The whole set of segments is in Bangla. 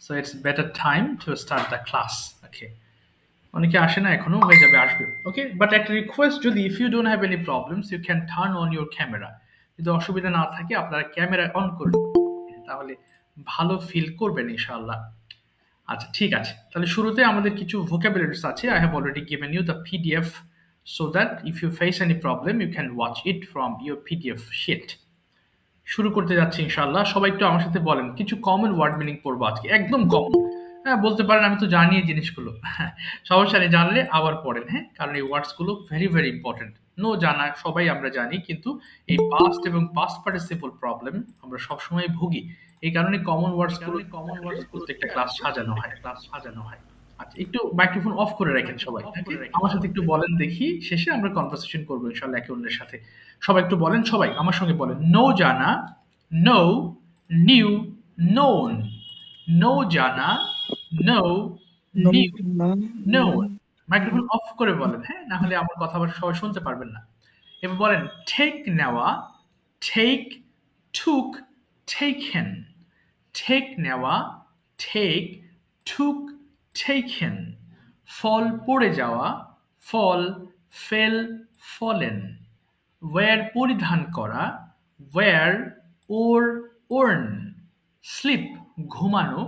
So it's better time to start the class. Okay. অনেকে আসে না এখনো, হয়ে যাবে, আসবে। ওকে, বাট একটা রিকোয়েস্ট, যদি if you don't have any problems you can turn on your camera. যদি অসুবিধা না থাকে আপনারা ক্যামেরা অন করুন, তাহলে ভালো ফিল করবেন ইনশাআল্লাহ। আচ্ছা ঠিক আছে, তাহলে শুরুতে আমাদের কিছু ভোকাবুলারিজ আছে। I have already given you the PDF so that if you face any problem you can watch it from your PDF sheet. শুরু করতে যাচ্ছি ইনশাআল্লাহ। সবাই একটু আমার সাথে বলেন, কিছু কমন ওয়ার্ড মিনিং পড়বো আজকে, একদম কমন। হ্যাঁ, বলতে পারেন আমি তো জানি এই জিনিসগুলো। সমস্যা নেই, জানলে আবার পড়েন, হ্যাঁ, কারণ এই ওয়ার্ডস গুলো ভেরি ভেরি ইম্পর্টেন্ট। নো জানা সবাই আমরা জানি, কিন্তু এই পাস্ট এবং পাস্ট পার্টিসিপল প্রবলেম আমরা সবসময় ভুগি। এই কারণে কমন ওয়ার্ডস প্রত্যেকটা ক্লাস সাজানো হয়। আচ্ছা, একটু মাইক্রোফোন অফ করে রাখেন সবাই। আমার সাথে একটু বলেন দেখি, শেষে আমরা কনভারসেশন করবো ইনশাআল্লাহ একে অন্যের সাথে। সবাই একটু বলেন, সবাই আমার সঙ্গে বলেন, নো জানা, নো, নিউ, নোন। নো জানা, know, knew, known. Microphone off করে বলেন, হ্যাঁ, না হলে আমার কথা আবার সবাই শুনতে পারবেন না। এবার বলেন, টেক নেওয়া, টেক, টুক, টেকেন। টেক নেওয়া, টেক, টুক, টেকেন। ফল পড়ে যাওয়া, ফল, ফেল, ফলেন। ওয়্যার পরিধান করা, ওয়্যার, ওর, ওর্ন। স্লিপ ঘুমানো,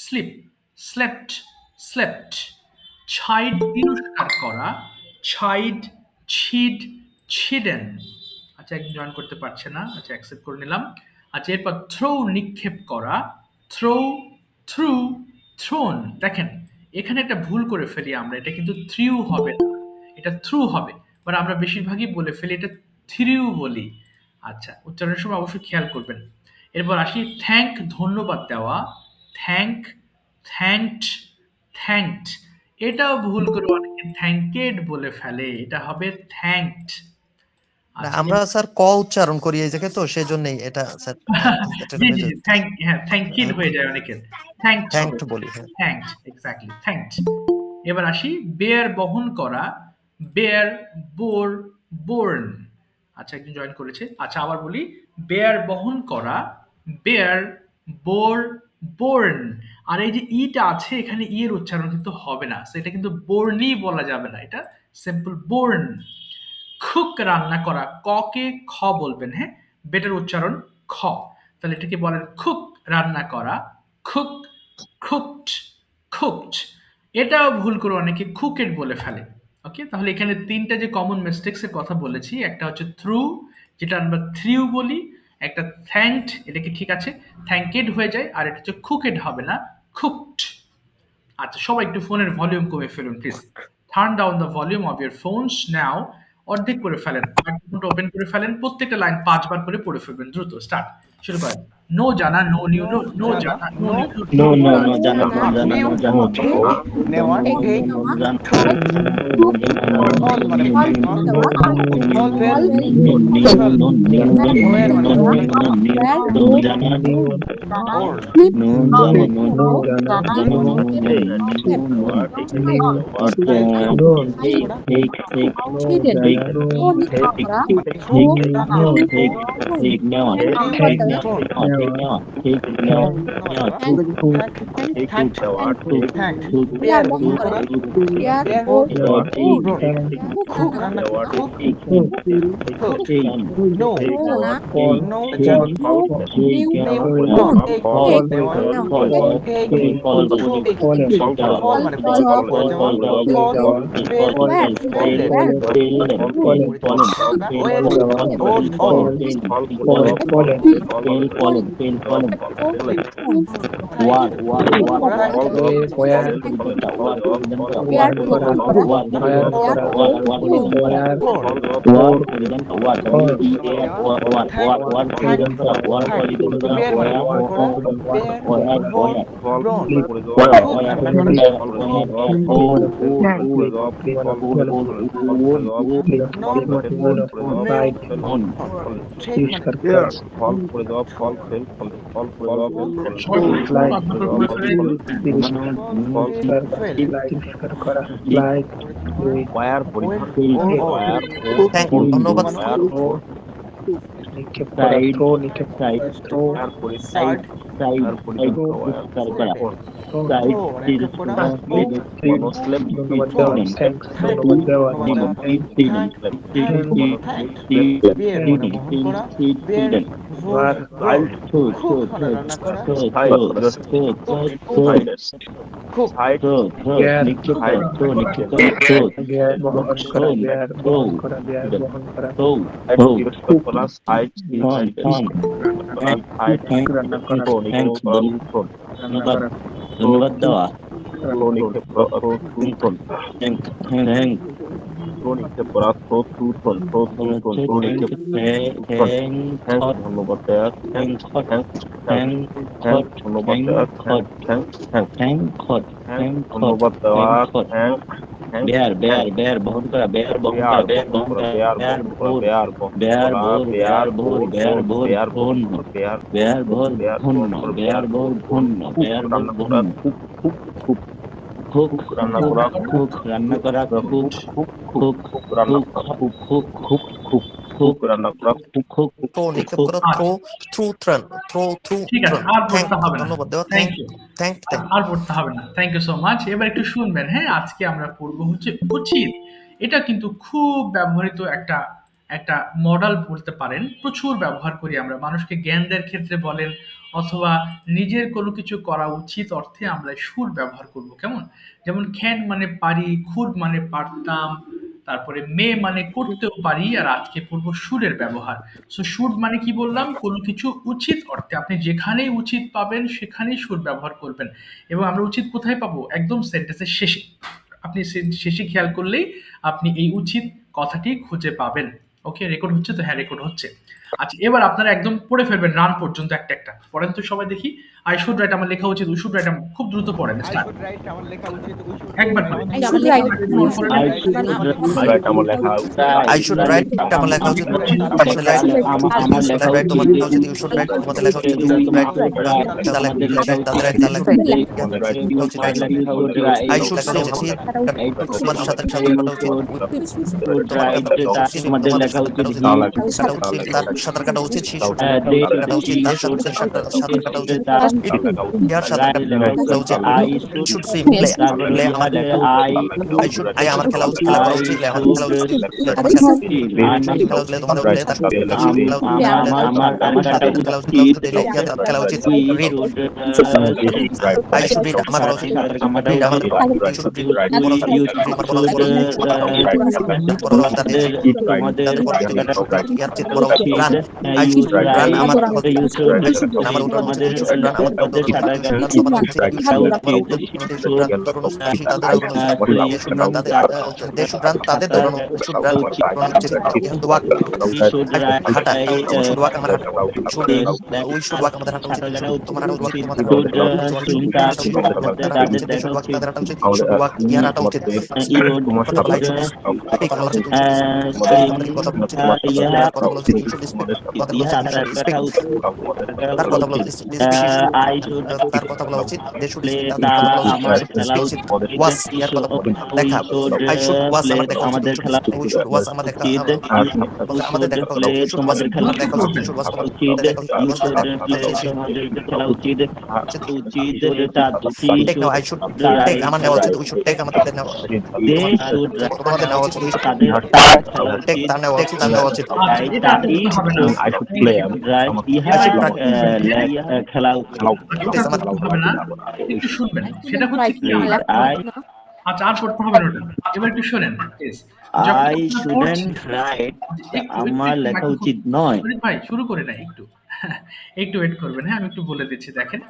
স্লিপ, স্লেপ্ট, স্লেপ্ট। ছাইড তিরস্কার করা, ছাইড, ছিড, ছিডেন। আচ্ছা, একজন জয়েন করতে পারছে না, আচ্ছা অ্যাকসেপ্ট করে নিলাম। আচ্ছা, এরপর থ্রো নিক্ষেপ করা, থ্রো, থ্রু, থ্রোন। দেখেন এখানে একটা ভুল করে ফেলি আমরা, এটা কিন্তু থ্রিউ হবে না, এটা থ্রু হবে। বাট আমরা বেশিরভাগই বলে ফেলি এটা থ্রিউ বলি। আচ্ছা, উচ্চারণের সময় অবশ্যই খেয়াল করবেন। এরপর আসি, থ্যাঙ্ক ধন্যবাদ দেওয়া, থ্যাঙ্ক, থ্যাঙ্কড, থ্যাঙ্কড। এটাও ভুল করে অনেকে থ্যাঙ্কেড বলে ফেলে, এটা হবে থ্যাঙ্কড। আমরা স্যার ক উচ্চারণ করি এই জায়গায়, তো সেজন্যই এটা স্যার জি জি, থ্যাঙ্কিড হয়ে যায় অনেকের, থ্যাঙ্কড বলি। Thanked, exactly, thanked. এবার আসি, বেয়ার বহন করা, বেয়ার, বোর, বোর্ন। আচ্ছা, একজন জয়েন করেছে। আচ্ছা, আবার বলি, বেয়ার বহন করা, বেয়ার, বোর, বোর্ন। আর এই যে ইটা আছে এখানে, ই এর উচ্চারণ কিন্তু হবে না, সেটা কিন্তু বোর্নই বলা যাবে না, এটা সিম্পল বোর্ন। কুক রান্না করা, ককে খ বলবেন, হ্যাঁ, বেটার উচ্চারণ খ। তাহলে এটাকে বলেন কুক রান্না করা, কুক, কুকড, কুকড। এটাও ভুল করে অনেকে কুকেড বলে ফেলে। ওকে, তাহলে এখানে তিনটা যে কমন মিস্টেকস এর কথা বলেছি, একটা হচ্ছে থ্রু, যেটা আমরা থ্রিউ বলি, একটা থ্যাঙ্কড, এটা কি ঠিক আছে, থ্যাঙ্কেড হয়ে যায়, আর এটা হচ্ছে কুকেড হবে না, কুকড। আচ্ছা, সবাই একটু ফোনের ভলিউম কমে ফেলুন please. Turn down the volume of your phones now. অর্ধেক করে ফেলেন, মাইক্রোফোনটা ওপেন করে ফেলেন, প্রত্যেকটা লাইন 5 বার করে পড়ে ফেলবেন। দ্রুত স্টার্ট, শুরু করেন। নো জানা, নো নিউ, নো জানা, নো নিউ, No জানা, নেওয়া, টেক, ফল মানে ফল, ফেল, ওয়্যার মানে ধন্যবাদ দেওয়া বেয়ার বেয়ার বেয়ার বহন করা বেয়ার বহন করা বেয়ার বহন করা বেয়ার ভোর বেয়ার ভোর বেয়ার ভোর বেয়ার ভোর ভন্ন বেয়ার ভোর ভন্ন বেয়ার ভোর ভন্ন বেয়ার ভোর ভন্ন খুব রান্না করা খুব রান্না করা খুব খুব খুব খুব খুব খুব রান্না করা খুব থ্রো নিক্ষেপ করা throw threw thrown throw threw ঠিক আছে, আর পড়তে হবে না। ধন্যবাদ দেওয়া থ্যাংক ইউ। থ্যাংক আর পড়তে হবে না, থ্যাংক ইউ সো মাচ। এবার একটু শুনবেন, হ্যাঁ। আজকে আমরা পড়বো হচ্ছে উচিত। এটা কিন্তু খুব ব্যবহৃত একটা একটা মডেল বলতে পারেন। প্রচুর ব্যবহার করি আমরা, মানুষকে জ্ঞান দেওয়ার ক্ষেত্রে বলেন অথবা নিজের কোনো কিছু করা উচিত অর্থে আমরা সুর ব্যবহার করব। কেমন? যেমন খ্যান মানে পারি, খুদ মানে পারতাম, তারপরে মে মানে করতেও পারি, আর আজকে পড়বো সুরের ব্যবহার। সো সুর মানে কি বললাম? কোনো কিছু উচিত অর্থে, আপনি যেখানেই উচিত পাবেন সেখানেই সুর ব্যবহার করবেন। এবং আমরা উচিত কোথায় পাবো? একদম সেন্টেন্সের শেষে। আপনি শেষে খেয়াল করলেই আপনি এই উচিত কথাটি খুঁজে পাবেন। ওকে, রেকর্ড হচ্ছে তো? হ্যাঁ, রেকর্ড হচ্ছে। আচ্ছা, এবার আপনারা একদম পড়ে ফেলবেন রান পর্যন্ত একটা একটা। পড়েন তো সবাই দেখি। আই শুড রাইট আমার লেখা উচিত, উই শুড রাইট খুব দ্রুত পড়েন। স্টার্ট। একবার পড়েন। আই শুড রাইট আমার লেখা উচিত আমাদের লেখা উচিত তোমার লেখা উচিত ইউ শুড রাইট তোমাদের লেখা উচিত you should write I should say উচিত তোমাদের সাথে সাথে আমাদের লেখা উচিত তার সাঁতার কাটা উচিত সে কাটা উচিত তার সাঁতার কাটা উচিত ইয়ার সাঁতার কাটা উচিত I should say play play আমাদের আই শুড আই আমার খেলা উচিত খেলা উচিত আমার খেলা উচিত খেলা উচিত তোমাদের প্লে তার আমার খেলা উচিত খেলা উচিত রিড আই শুড রিড আমার বলা উচিত আমাদের শুড রিড আমার বলা উচিত রান আই শুড রান আমার তাদের কথা বলা উচিত দেখা আই শুড ওয়াচ আমার দেখা আমাদের খেলা ওয়াচ আমাদের আমাদের দেখা তোমাদের খেলা দেখা উচিত খেলা উচিত আই শুড টেক আমার নেওয়া উচিত উই শুড টেক আমাদের নেওয়া তোমাদের নেওয়া উচিত টেক তার নেওয়া উচিত I should play খেলা হবে না, একটু শুনবেন। সেটা হচ্ছে কি, আচ্ছা আর পড়তে হবে না। এবার একটু শুনেন প্লিজ। আই শুডন্ট রাইট আমার লেখা উচিত নয়। ভাই শুরু করে না, একটু একটু ওয়েট করবেন। হ্যাঁ, আমি একটু বলে দিচ্ছি। দেখেন,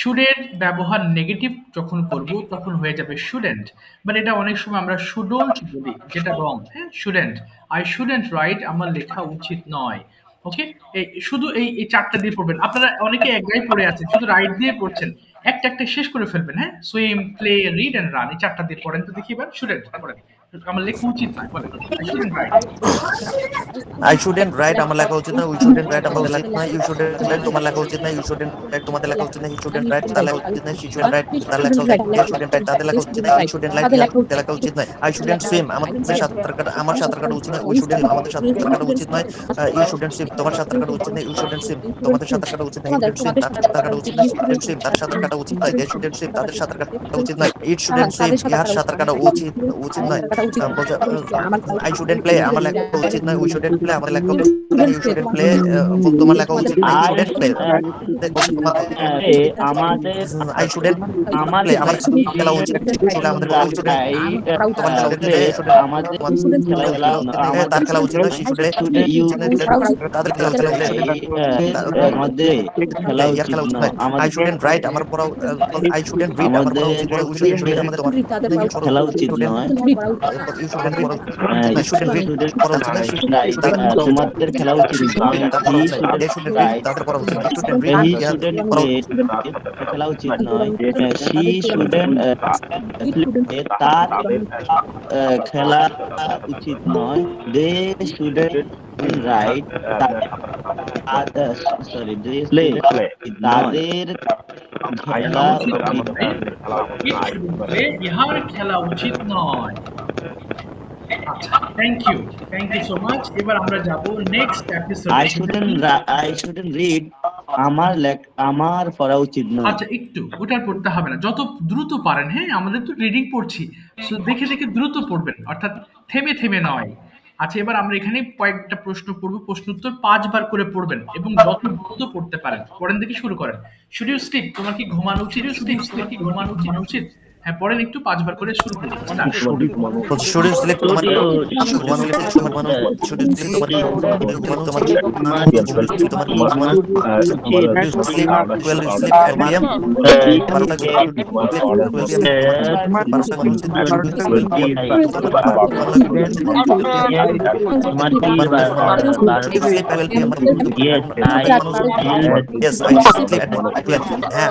শুডের ব্যবহার নেগেটিভ যখন করব তখন হয়ে যাবে শুডেন্ট, বাট এটা অনেক সময় আমরা শুডন্ট বলি, যেটা রং। হ্যাঁ, শুডেন্ট, আই শুডেন্ট রাইট আমার লেখা উচিত নয়। ওকে, এই শুধু এই চারটা দিয়ে পড়বেন। আপনারা অনেকে এক জায়গায় পড়ে আছেন, শুধু রাইট দিয়ে পড়ছেন, একটা একটা শেষ করে ফেলবেন। হ্যাঁ, swim, play, read and run, এই চারটা দিয়ে পড়েন তো দেখি। এবার শুডেন্ট পড়েন, আমার লেখা উচিত না বলে I shouldn't write আমার লেখা উচিত না, we shouldn't write আমাদের লেখা উচিত না, you shouldn't write তোমার লেখা উচিত না, you shouldn't write তোমাদের লেখা উচিত না, he shouldn't write তার লেখা উচিত না, she shouldn't write তার লেখা উচিত না, they shouldn't write তাদের লেখা উচিত না, you shouldn't write তাদের লেখা উচিত নয়, I shouldn't swim আমাদের সাঁতার কাটা আমার সাঁতার কাটা উচিত নয়, we shouldn't swim আমাদের সাঁতার কাটা উচিত নয়, you shouldn't swim তোমার সাঁতার কাটা উচিত নয়, you shouldn't swim তোমাদের সাঁতার কাটা উচিত নয়, he shouldn't swim তার সাঁতার কাটা উচিত নয়, she shouldn't swim তার সাঁতার কাটা উচিত নয়, they shouldn't swim তাদের সাঁতার কাটা উচিত নয়, it shouldn't swim ইহার সাঁতার কাটা উচিত নয়, I shouldn't play আমার লেখা উচিত নয়, we shouldn't play আমাদের লেখা উচিত নয়, you shouldn't play তোমার লেখা উচিত নয়, you shouldn't play আমাদের I shouldn't আমাদের আমার খেলা উচিত ছিল আমাদের খেলা উচিত নয়, আমাদের তার খেলা উচিত নয়, she should play তাদের খেলা উচিত নয়, আমাদের খেলা ইয়ার খেলা উচিত নয়, I shouldn't write আমার পড়া I shouldn't read আমার পড়া উচিত নয়, we shouldn't read আমাদের খেলা উচিত নয়, you shouldn't I shouldn't read পড়া উচিত নয়, তোমাদের খেলা উচিত নয়, they shouldn't read তাদের পড়া উচিত নয়, shouldn't read খেলা উচিত নয়, she shouldn't তার খেলা উচিত নয়, they shouldn't write sorry তাদের খেলা ইহার খেলা উচিত নয়। আচ্ছা, থ্যাংক ইউ সো মাচ। এবার আমরা যাব next episode. I shouldn't read আমার পড়া উচিত নয়। আচ্ছা, একটু ওটা পড়তে হবে না, যত দ্রুত পারেন। হ্যাঁ, আমাদের তো রিডিং পড়ছি, সো দেখে দেখে দ্রুত পড়বেন, অর্থাৎ থেমে থেমে নয়। আচ্ছা, এবার আমরা এখানে কয়েকটা প্রশ্ন পড়বো, প্রশ্ন উত্তর 5 বার করে পড়বেন এবং যত দ্রুত পড়তে পারেন পড়েন। দেখে শুরু করেন। শুড ইউ স্লিপ তোমার কি ঘুমানো উচিত? তোমার কি ঘুমানো উচিত? হ্যাঁ, পড়েন একটু 5 বার করে শুরু করুন। should you sleep তোমার ঘুমানো উচিত? should you sleep তোমার sleep 12 sleep at PM yes I should sleep at 12 হ্যাঁ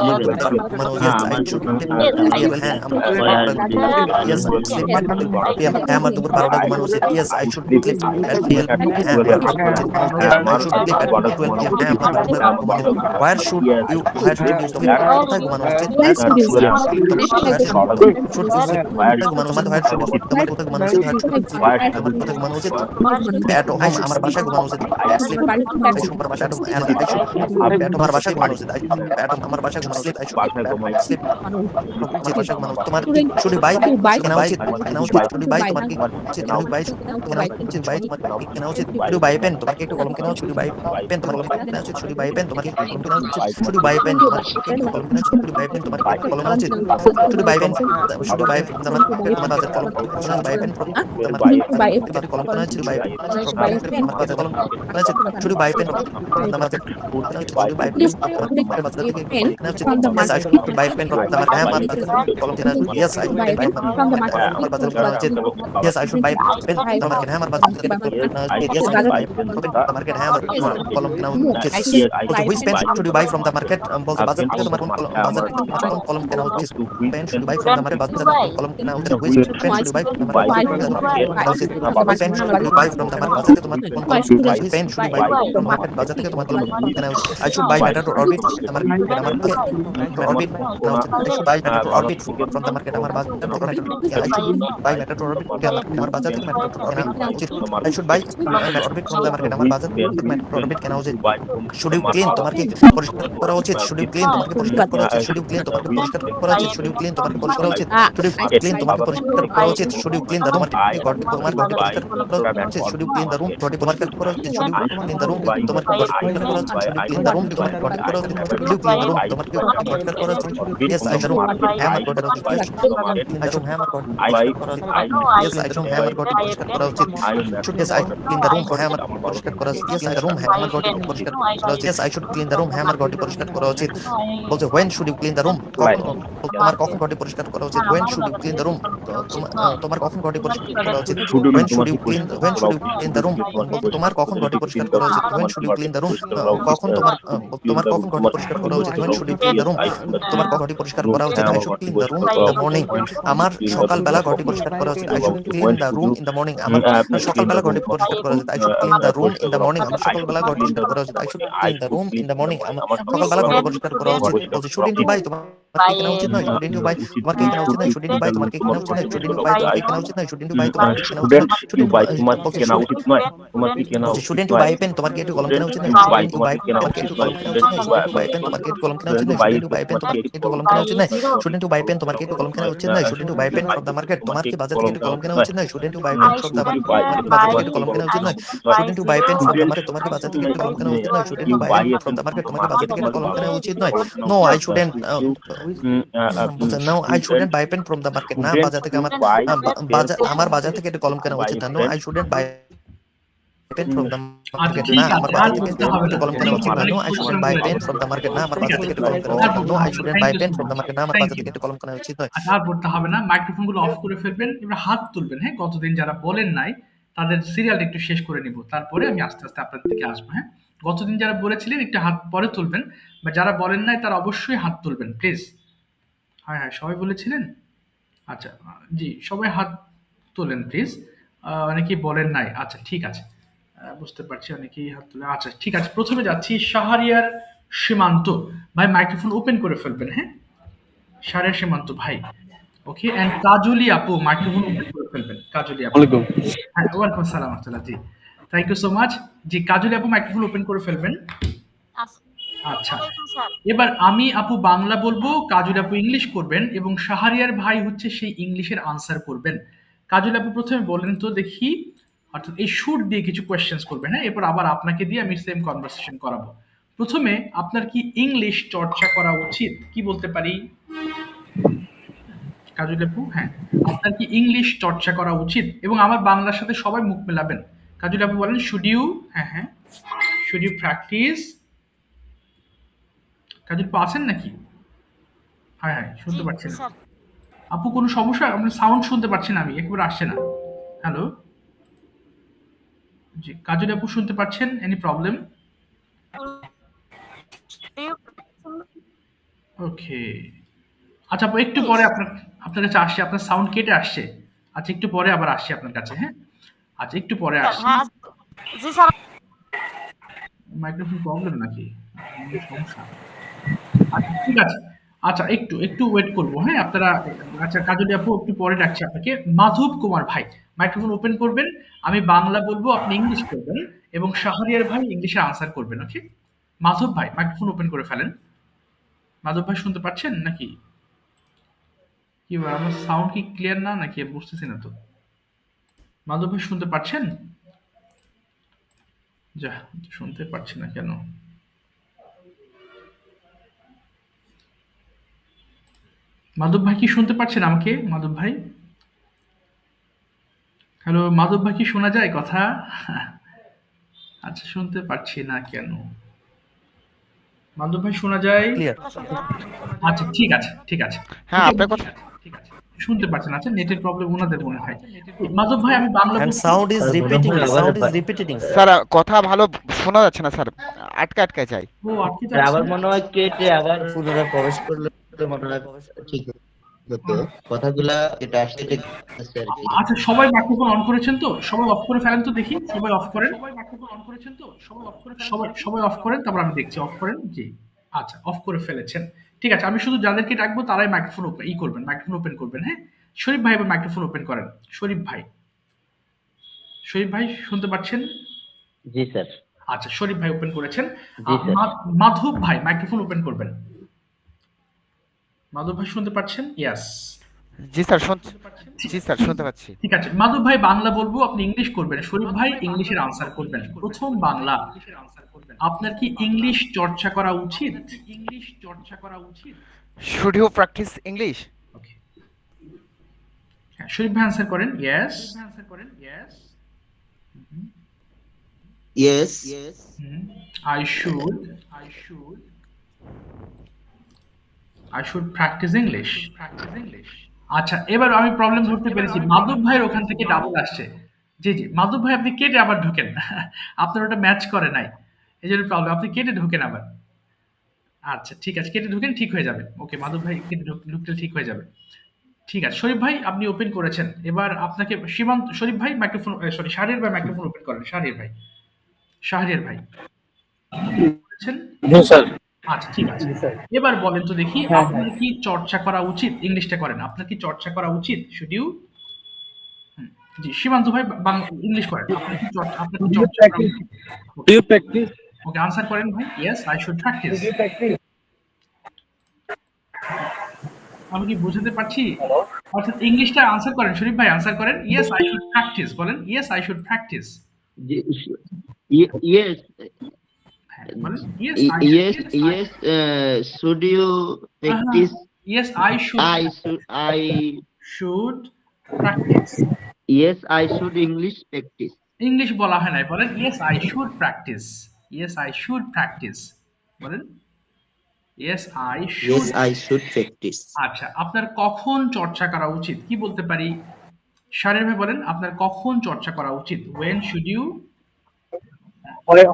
yes sleep at 12 PM আমার দুপুর 12টা ঘুমানো উচিত yes I should sleep at 12 PM I should sleep at 12 PM where should you sleep কোথায় ঘুমানো উচিত should you sleep তোমার কোথায় ঘুমানো উচিত কোথায় ঘুমানো উচিত at home আমার বাসায় ঘুমানো উচিত sleep আমার বাসায় আমার বাসায় ঘুমানো উচিত আমার বাসায় ঘুমানো উচিত I should sleep তোমার শুধু বাই কেনা উচিত শুধু বাই তোমার কি উচিত শুধু বাই কেনা উচিত শুধু বাই পেন তোমার কি একটু কলম কেনা উচিত শুধু বাই পেন তোমার কলম কেনা উচিত শুধু বাই পেন তোমার কি কলম কেনা উচিত শুধু বাই পেন তোমার কি কলম কেনা উচিত শুধু বাই পেন তোমার কি কলম কেনা উচিত শুধু বাই পেন তোমার বাজার কলম শুধু বাই পেন তোমার কলম কেনা উচিত শুধু বাই তোমার বাজার কলম কেনা উচিত শুধু বাই পেন তোমার শুধু বাই পেন তোমার বাজার থেকে কেনা উচিত yes I should buy pen তোমার হ্যাঁ আমার কলম কেনা yes I should buy আমার বাজার কেনা উচিত yes I should buy pen তোমার হ্যাঁ আমার বাজার থেকে yes I should buy তোমার হ্যাঁ আমার কলম কেনা উচিত which pen should you buy from the market বলতে বাজার থেকে তোমার কোন কলম কেনা উচিত pen should you buy from the market বাজার কলম কেনা উচিত which pen should you buy from the market pen should you buy from the market বাজার থেকে তোমার কোন pen should you buy from the market বাজার থেকে তোমার কলম কেনা উচিত I should buy better to orbit আমার orbit I should buy better to orbit from the market আমার বাজার থেকে I should buy better to orbit আমার বাজার থেকে কেনা উচিত I should buy orbit from the market আমার বাজার থেকে orbit কেনা উচিত should you clean তোমার কি পরিষ্কার করা উচিত should you clean তোমার কি পরিষ্কার করা উচিত should you clean তোমার কি পরিষ্কার করা উচিত should you clean তোমার কি পরিষ্কার করা উচিত should you clean তোমার কি পরিষ্কার করা উচিত should you clean the room তোমার ঘরটি পরিষ্কার করা উচিত should you clean the room ঘরটি পরিষ্কার করা উচিত should you clean the room তোমার কি পরিষ্কার করা উচিত should you clean the room তোমার কি পরিষ্কার করা উচিত should you clean the room তোমার কি পরিষ্কার করা উচিত yes I should hammer ঘরটি I should hammer ঘরটি yes I should hammer ঘরটি পরিষ্কার করা উচিত should yes I clean the room hammer পরিষ্কার করা উচিত yes I the room hammer ঘরটি পরিষ্কার করা উচিত yes I should clean the room hammer ঘরটি পরিষ্কার করা উচিত বলছে when should you clean the room তোমার কখন ঘরটি পরিষ্কার করা উচিত when should you clean the room তোমার কখন ঘরটি পরিষ্কার করা উচিত when should you clean the room তোমার কখন ঘরটি পরিষ্কার করা উচিত when should you clean the room কখন তোমার কখন ঘরটি পরিষ্কার করা উচিত when should you clean the room তোমার ঘরটি পরিষ্কার করা উচিত I should clean the room in the morning. আমার সকালবেলা ঘরটি পরিষ্কার করা উচিত। I should clean the room in the morning. আমার সকালবেলা ঘরটি পরিষ্কার করা উচিত। I should clean the room in the morning. আমার সকালবেলা ঘরটি পরিষ্কার করা উচিত। I should clean the room in the morning. আমার সকালবেলা ঘরটি পরিষ্কার করা উচিত। বলছি shouldn't you buy, তোমার কি কেনা উচিত নয়? shouldn't you buy, তোমার কি কেনা উচিত নয়? shouldn't you buy, তোমার কি কেনা উচিত নয়? shouldn't you buy, তোমার কি কেনা উচিত নয়? shouldn't you buy, তোমার কি কেনা উচিত নয়? shouldn't you buy, তোমার কি কেনা উচিত নয়? তোমার কি কেনা উচিত shouldn't you buy pen, তোমার কি একটু কলম কেনা উচিত নয়? shouldn't shouldn't you buy, তোমার কি একটু কলম কেনা উচিত নয়? shouldn't you buy pen, তোমার কি একটু কলম কেনা উচিত নয়? shouldn't you buy pen, তোমার কি একটু কলম কেনা উচিত নয়? shouldn't you buy pen, তোমার কি একটু কলম কেনা উচিত নয়? shouldn't you buy pen from the market, তোমার কি বাজার থেকে একটু কলম কেনা উচিত নয়? shouldn't you buy pen from the market, তোমার কি বাজার থেকে একটু কলম কেনা উচিত নয়? shouldn't you buy pen from the market, তোমার কি বাজার থেকে একটু কলম কেনা উচিত নয়? shouldn't you buy it from the market, তোমার কি বাজার থেকে একটু কলম কেনা উচিত নয়? no I shouldn't no I shouldn't buy pen from the market, না বাজার থেকে আমার বাজার থেকে একটু কলম কেনা উচিত না। no I shouldn't buy pen from the market, না আমার বাজার থেকে একটু কলম কেনা উচিত না। no I shouldn't buy pen from the market, না আমার বাজার থেকে একটু কলম কেনা উচিত না। no I shouldn't buy pen from the market, না আমার বাজার থেকে একটু কলম কেনা উচিত নয়। আর পড়তে হবে না, মাইক্রোফোন গুলো অফ করে ফেলবেন, এবার হাত তুলবেন। হ্যাঁ, কতদিন যারা বলেন নাই তাদের সিরিয়ালটা একটু শেষ করে নিব, তারপরে আমি আস্তে আস্তে আপনাদের দিকে আসবো। হ্যাঁ, গতদিন যারা বলেছিলেন একটু হাত পরে তুলবেন, বা যারা বলেন নাই তারা অবশ্যই হাত তুলবেন প্লিজ। হ্যাঁ হ্যাঁ, সবাই বলেছিলেন? আচ্ছা জি, সবাই হাত তোলেন প্লিজ। অনেকেই বলেন নাই, আচ্ছা ঠিক আছে, বুঝতে পারছি অনেকেই হাত তুলে। আচ্ছা ঠিক আছে, প্রথমে যাচ্ছি শাহরিয়ার সীমান্ত ভাই, মাইক্রোফোন ওপেন করে ফেলবেন। হ্যাঁ, শাহরিয়ার সীমান্ত ভাই, ওকে। এন্ড কাজলি আপু, মাইক্রোফোন ওপেন করে ফেলবেন। কাজলি আপু, হ্যাঁ ওয়ালাইকুম আসসালাম রাহমাতুল্লাহ, জি থ্যাংক ইউ সো মাচ। জি কাজলি আপু, মাইক্রোফোন ওপেন করে ফেলবেন। আচ্ছা, এবার আমি আপু বাংলা বলবো, কাজল আপু ইংলিশ করবেন, এবং শাহরিয়ার ভাই হচ্ছে সেই ইংলিশের আনসার করবেন। কাজল আপু প্রথমে বলেন তো দেখি, অর্থাৎ এই শুট দিয়ে কিছু কোয়েশ্চেন্স করবেন। হ্যাঁ, এরপর আবার আপনাকে দিয়ে আমি সেম কনভারসেশন করাবো। প্রথমে আপনার কি ইংলিশ চর্চা করা উচিত? কি বলতে পারি কাজল আপু? হ্যাঁ, আপনার কি ইংলিশ চর্চা করা উচিত? এবং আমার বাংলার সাথে সবাই মুখ মেলাবেন। কাজল আপু বলেন শুড ইউ, হ্যাঁ হ্যাঁ, শুড ইউ প্র্যাকটিস। কাজল আপু আছেন নাকি? হ্যাঁ হ্যাঁ, শুনতে পাচ্ছি না আপু, কোনো সমস্যা? আপনার সাউন্ড শুনতে পাচ্ছি না আমি, একবার আসছে না। হ্যালো, জি কাজল আপু শুনতে পাচ্ছেন? Any problem? ওকে, আচ্ছা আপু একটু পরে আপনার কাছে আসছে, আপনার সাউন্ড কেটে আসছে। আচ্ছা একটু পরে আবার আসছি আপনার কাছে। হ্যাঁ, আচ্ছা একটু পরে আসছি। মাইক্রোফোন প্রবলেম নাকি সমস্যা? আচ্ছা ঠিক আছে, আচ্ছা একটু ওয়েট করবো। হ্যাঁ আপনারা, আচ্ছা কাজলি আপু একটু পরে ডাকছি আপনাকে। মাধব কুমার ভাই, মাইক্রোফোন ওপেন করবেন, আমি বাংলা বলবো, আপনি ইংলিশ করবেন, এবং শাহরিয়ার ভাই ইংলিশে আনসার করবেন। ওকে, মাধব ভাই মাইক্রোফোন ওপেন করে ফেলেন। মাধব ভাই শুনতে পাচ্ছেন নাকি? কি আমার সাউন্ড কি ক্লিয়ার না নাকি? বুঝতেছি না তো। মাধব ভাই শুনতে পাচ্ছেন? যা, শুনতে পাচ্ছি না কেন? মাধব ভাই কি শুনতে পাচ্ছেন আমাকে? মাধব ভাই, হ্যালো মাধব ভাই, কি শোনা যায় কথা? আচ্ছা শুনতে পাচ্ছি না কেন? মাধব ভাই শোনা যায়? ক্লিয়ার। আচ্ছা ঠিক আছে ঠিক আছে, হ্যাঁ আপনার কথা ঠিক আছে, শুনতে পাচ্ছেন। আচ্ছা নেটের প্রবলেম ওনাদের মনে হয়। মাধব ভাই আমি বাংলা and বলছি। sound is repeating স্যার, কথা ভালো শোনা যাচ্ছে না স্যার, আটকে যায়। ও আটকে যাচ্ছে। আবার মনে হয় কেটে আবার পুনরায় প্রবেশ করলে মনে হয় ঠিক হতো, কথাগুলা এটা আসলে আর কি। আচ্ছা সবাই মাইক্রোফোন অন করেছেন তো? সবাই অফ করে ফেলেন তো দেখি, সবাই অফ করেন। সবাই অফ করেন, তারপর আমি দেখছি। অফ করেন, জি আচ্ছা অফ করে ফেলেছেন, ঠিক আছে। আমি শুধু যাদেরকে ডাকবো তারাই মাইক্রোফোন করবেন, মাইক্রোফোন ওপেন করবেন। হ্যাঁ, শরীফ ভাই এবার মাইক্রোফোন ওপেন করেন। শরীফ ভাই শুনতে পাচ্ছেন? জি স্যার। আচ্ছা শরীফ ভাই ওপেন করেছেন। জি স্যার। মাধব ভাই মাইক্রোফোন ওপেন করবেন। মাধব ভাই শুনতে পাচ্ছেন? ইয়েস। জি স্যার শুনতে পাচ্ছি। ঠিক আছে, মাধব ভাই বাংলা বলবো, আপনি ইংলিশ করবেন। শরীফ ভাই ইংলিশের আনসার করবেন। প্রথম বাংলা, আপনার কি ইংলিশ চর্চা করা উচিত? Should you practice English? Okay, হ্যাঁ শরীফ ভাই আনসার করেন। Yes. Yes. I should practice English. আচ্ছা এবার আমি প্রবলেম ধরতে পেরেছি। মাধব ভাইয়ের ওখান থেকে ডাবল আসছে। জি মাধব ভাই আপনি কেটে আবার ঢোকেন, আপনার ওটা ম্যাচ করে নাই, এই জন্য প্রবলেম। আপনি কেটে ঢোকেন আবার। আচ্ছা ঠিক আছে, কেটে ঢুকেন, ঠিক হয়ে যাবে। ওকে মাধব ভাই, কেটে ঢুকলে ঠিক হয়ে যাবে। ঠিক আছে শরীফ ভাই, আপনি ওপেন করেছেন, এবার আপনাকে সীমান্ত শরীফ ভাই মাইক্রোফোন, সরি শাহরিয়ার ভাই মাইক্রোফোন ওপেন করেন। শাহরিয়ার ভাই, শাহরিয়ার ভাই করেছেন? জি স্যার। আচ্ছা ঠিক আছে, জি স্যার। এবার বলেন তো দেখি হ্যাঁ, আপনার কি চর্চা করা উচিত? ইংলিশটা করেন, আপনার কি চর্চা করা উচিত? শুড ইউ, জি সীমান্ত ভাই বাংলা ইংলিশ করেন, আপনার কি চর্চা করা উচিত? Do you practice? Okay answer করেন ভাই। Yes I should practice. Do you practice? আমি কি বুঝাতে পারছি? অর্থাৎ ইংলিশটা আনসার করেন শরীফ ভাই, আনসার করেন। ইয়েস আই শুড প্র্যাকটিস, বলেন yes I should practice. Yes, বলেন yes yes, yes. Should you practice? Yes I should, I should practice. yes, I should English practice. English বলা হয় না, বলেন yes I should practice. Yes I should practice, বলেন yes I should. Yes, I should practice. আচ্ছা আপনার কখন চর্চা করা উচিত কি বলতে পারি? শাহরিয়ার ভাই বলেন আপনার কখন চর্চা করা উচিত? when should you,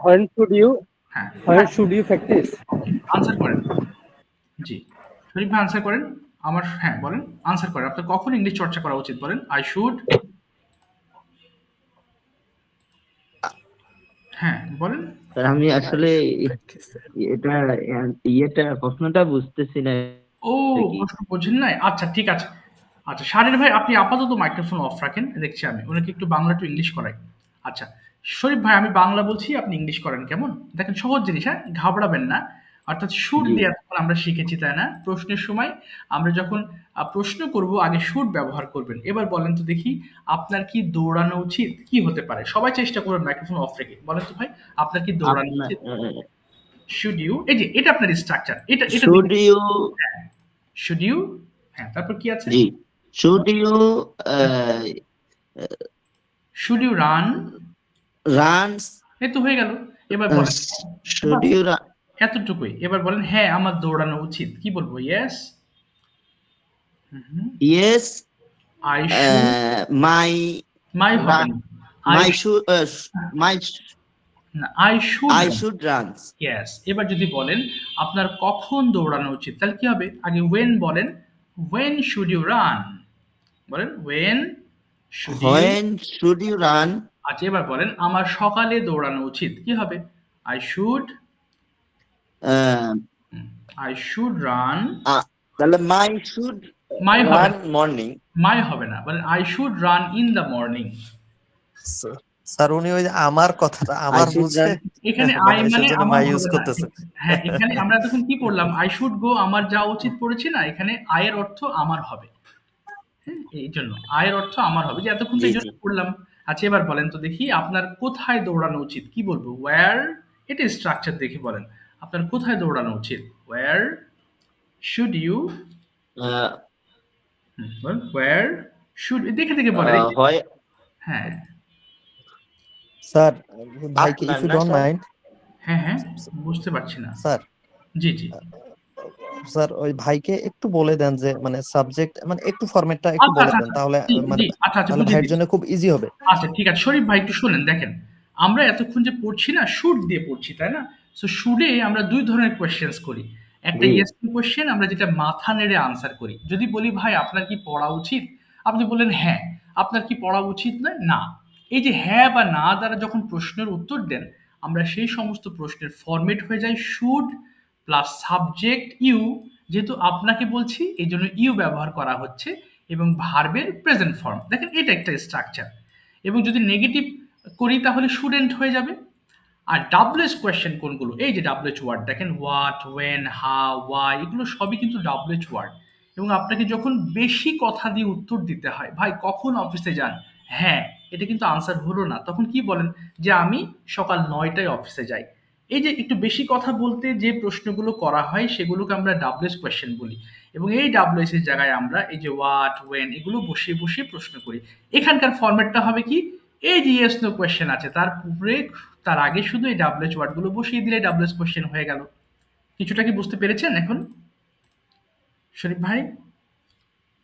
When should you? হ্যাঁ When should you practice? Answer করেন। জি শরীফ ভাই আনসার করেন আমার, হ্যাঁ বলেন আনসার করেন, আপনার কখন ইংলিশ চর্চা করা উচিত? বলেন আই শুড, হ্যাঁ বলেন। স্যার আমি আসলে এটা প্রশ্নটা বুঝতেছি না। ও প্রশ্ন বোঝেন নাই, আচ্ছা ঠিক আছে। আচ্ছা শাহরিয়ার ভাই আপনি আপাতত মাইক্রোফোন অফ রাখেন, দেখছি আমি ওনাকে একটু বাংলা টু ইংলিশ করাই। আচ্ছা শরীফ ভাই আমি বাংলা বলছি, আপনি ইংলিশ করেন, কেমন? দেখেন সহজ জিনিস, হ্যাঁ ঘাবড়াবেন না। অর্থাৎ শুড জি। দিয়ে এতক্ষণ আমরা শিখেছি তাই না? প্রশ্নের সময় আমরা যখন প্রশ্ন করব আগে শুড ব্যবহার করবেন। এবার বলেন তো দেখি আপনার কি দৌড়ানো উচিত? কি হতে পারে? সবাই চেষ্টা করুন মাইক্রোফোন অফ রেখে, বলেন তো ভাই আপনার কি দৌড়ানো আপনার উচিত? শুড ইউ, এই যে এটা আপনার স্ট্রাকচার, এটা এটা should you শুড ইউ, হ্যাঁ তারপর কি আছে? জি should you should you run, runs এই তো হয়ে গেল। এবার বলেন should you run? এতটুকুই। এবার বলেন হ্যাঁ আমার দৌড়ানো উচিত, কি বলবো? Yes Yes, I should, my মাই হবে run, না, my should my I should, I should runs. Yes. এবার যদি বলেন আপনার কখন দৌড়ানো উচিত, তাহলে কি হবে? আগে when বলেন, when should you run, বলেন when should you। When should you run? আচ্ছা এবার বলেন আমার সকালে দৌড়ানো উচিত, কি হবে? I should, I should run, তাহলে my should My run morning. মাই হবে না, বলেন I should run in the morning. Sir উনি ওই যে আমার কথাটা I আমার should বুঝে run. এখানে আই মানে সেজন্য আমার মাই হবে ইউজ না। করতেছে। হ্যাঁ এখানে আমরা তখন কি করলাম? আই শুড গো আমার যা উচিত পড়েছি না, এখানে আয়ের অর্থ আমার হবে। হ্যাঁ এই জন্য আয়ের অর্থ আমার হবে, যে এতক্ষণ তো এই জন্য করলাম। আচ্ছা এবার বলেন তো দেখি আপনার কোথায় দৌড়ানো উচিত, কি বলবো? ওয়্যার, এটা স্ট্রাকচার দেখে বলেন আপনার কোথায় দৌড়ানো উচিত? ওয়্যার শুড ইউ, বলেন ওয়্যার শুড, দেখে দেখে বলেন। হয় হ্যাঁ স্যার ভাইকে আপনার ইফ ইউ না, ডোন্ট স্যার? মাইন্ড হ্যাঁ হ্যাঁ বুঝতে পারছি না। স্যার, জি জি স্যার ওই ভাইকে একটু বলে দেন যে মানে সাবজেক্ট মানে একটু ফরম্যাটটা একটু আচ্ছা বলে আচ্ছা দেন, তাহলে জি মানে জি আচ্ছা আচ্ছা তাহলে বুঝে ভাইয়ের গেছি। জন্য খুব ইজি হবে। আচ্ছা ঠিক আছে শরীফ ভাই একটু শুনেন, দেখেন আমরা এতক্ষণ যে পড়ছি না শুড দিয়ে পড়ছি তাই না? সো শুডে আমরা দুই ধরনের কোয়েশ্চেন্স করি, একটা জি। ইয়েস নো কোয়েশ্চেন আমরা যেটা মাথা নেড়ে আনসার করি। যদি বলি ভাই আপনার কি পড়া উচিত, আপনি বললেন হ্যাঁ, আপনার কি পড়া উচিত নয় না। এই যে হ্যাঁ বা না দ্বারা যখন প্রশ্নের উত্তর দেন, আমরা সেই সমস্ত প্রশ্নের ফরম্যাট হয়ে যায় শুড প্লাস সাবজেক্ট ইউ, যেহেতু আপনাকে বলছি এই জন্য ইউ ব্যবহার করা হচ্ছে, এবং ভার্বের প্রেজেন্ট ফর্ম। দেখেন এটা একটা স্ট্রাকচার। এবং যদি নেগেটিভ করি তাহলে শুডেন্ট হয়ে যাবে। আর ডাব্লিউএস কোয়েশ্চেন কোনগুলো? এই যে ডাব্লিউএইচ ওয়ার্ড দেখেন, হোয়াট, ওয়েন, হাউ, ওয়াই, এগুলো সবই কিন্তু ডাব্লিউএইচ ওয়ার্ড। এবং আপনাকে যখন বেশি কথা দিয়ে উত্তর দিতে হয়, ভাই কখন অফিসে যান, হ্যাঁ এটা কিন্তু আনসার হলো না, তখন কি বলেন? যে আমি সকাল 9টায় অফিসে যাই। এই যে একটু বেশি কথা বলতে যে প্রশ্নগুলো করা হয় সেগুলোকে আমরা ডাব্লিউএস কোয়েশ্চেন বলি। এবং এই ডাব্লিউএস এর জায়গায় আমরা এই যে হোয়াট, ওয়েন এগুলো বসিয়ে বসিয়ে প্রশ্ন করি। এখানকার ফরম্যাটটা হবে কি? এই যে ইয়েস নো কোয়েশ্চেন আছে তার উপরে, তার আগে শুধু এই ডাব্লিউএইচ ওয়ার্ডগুলো বসিয়ে দিলে ডাব্লিউএস কোয়েশ্চেন হয়ে গেল। কিছুটা কি বুঝতে পেরেছেন এখন শরীফ ভাই?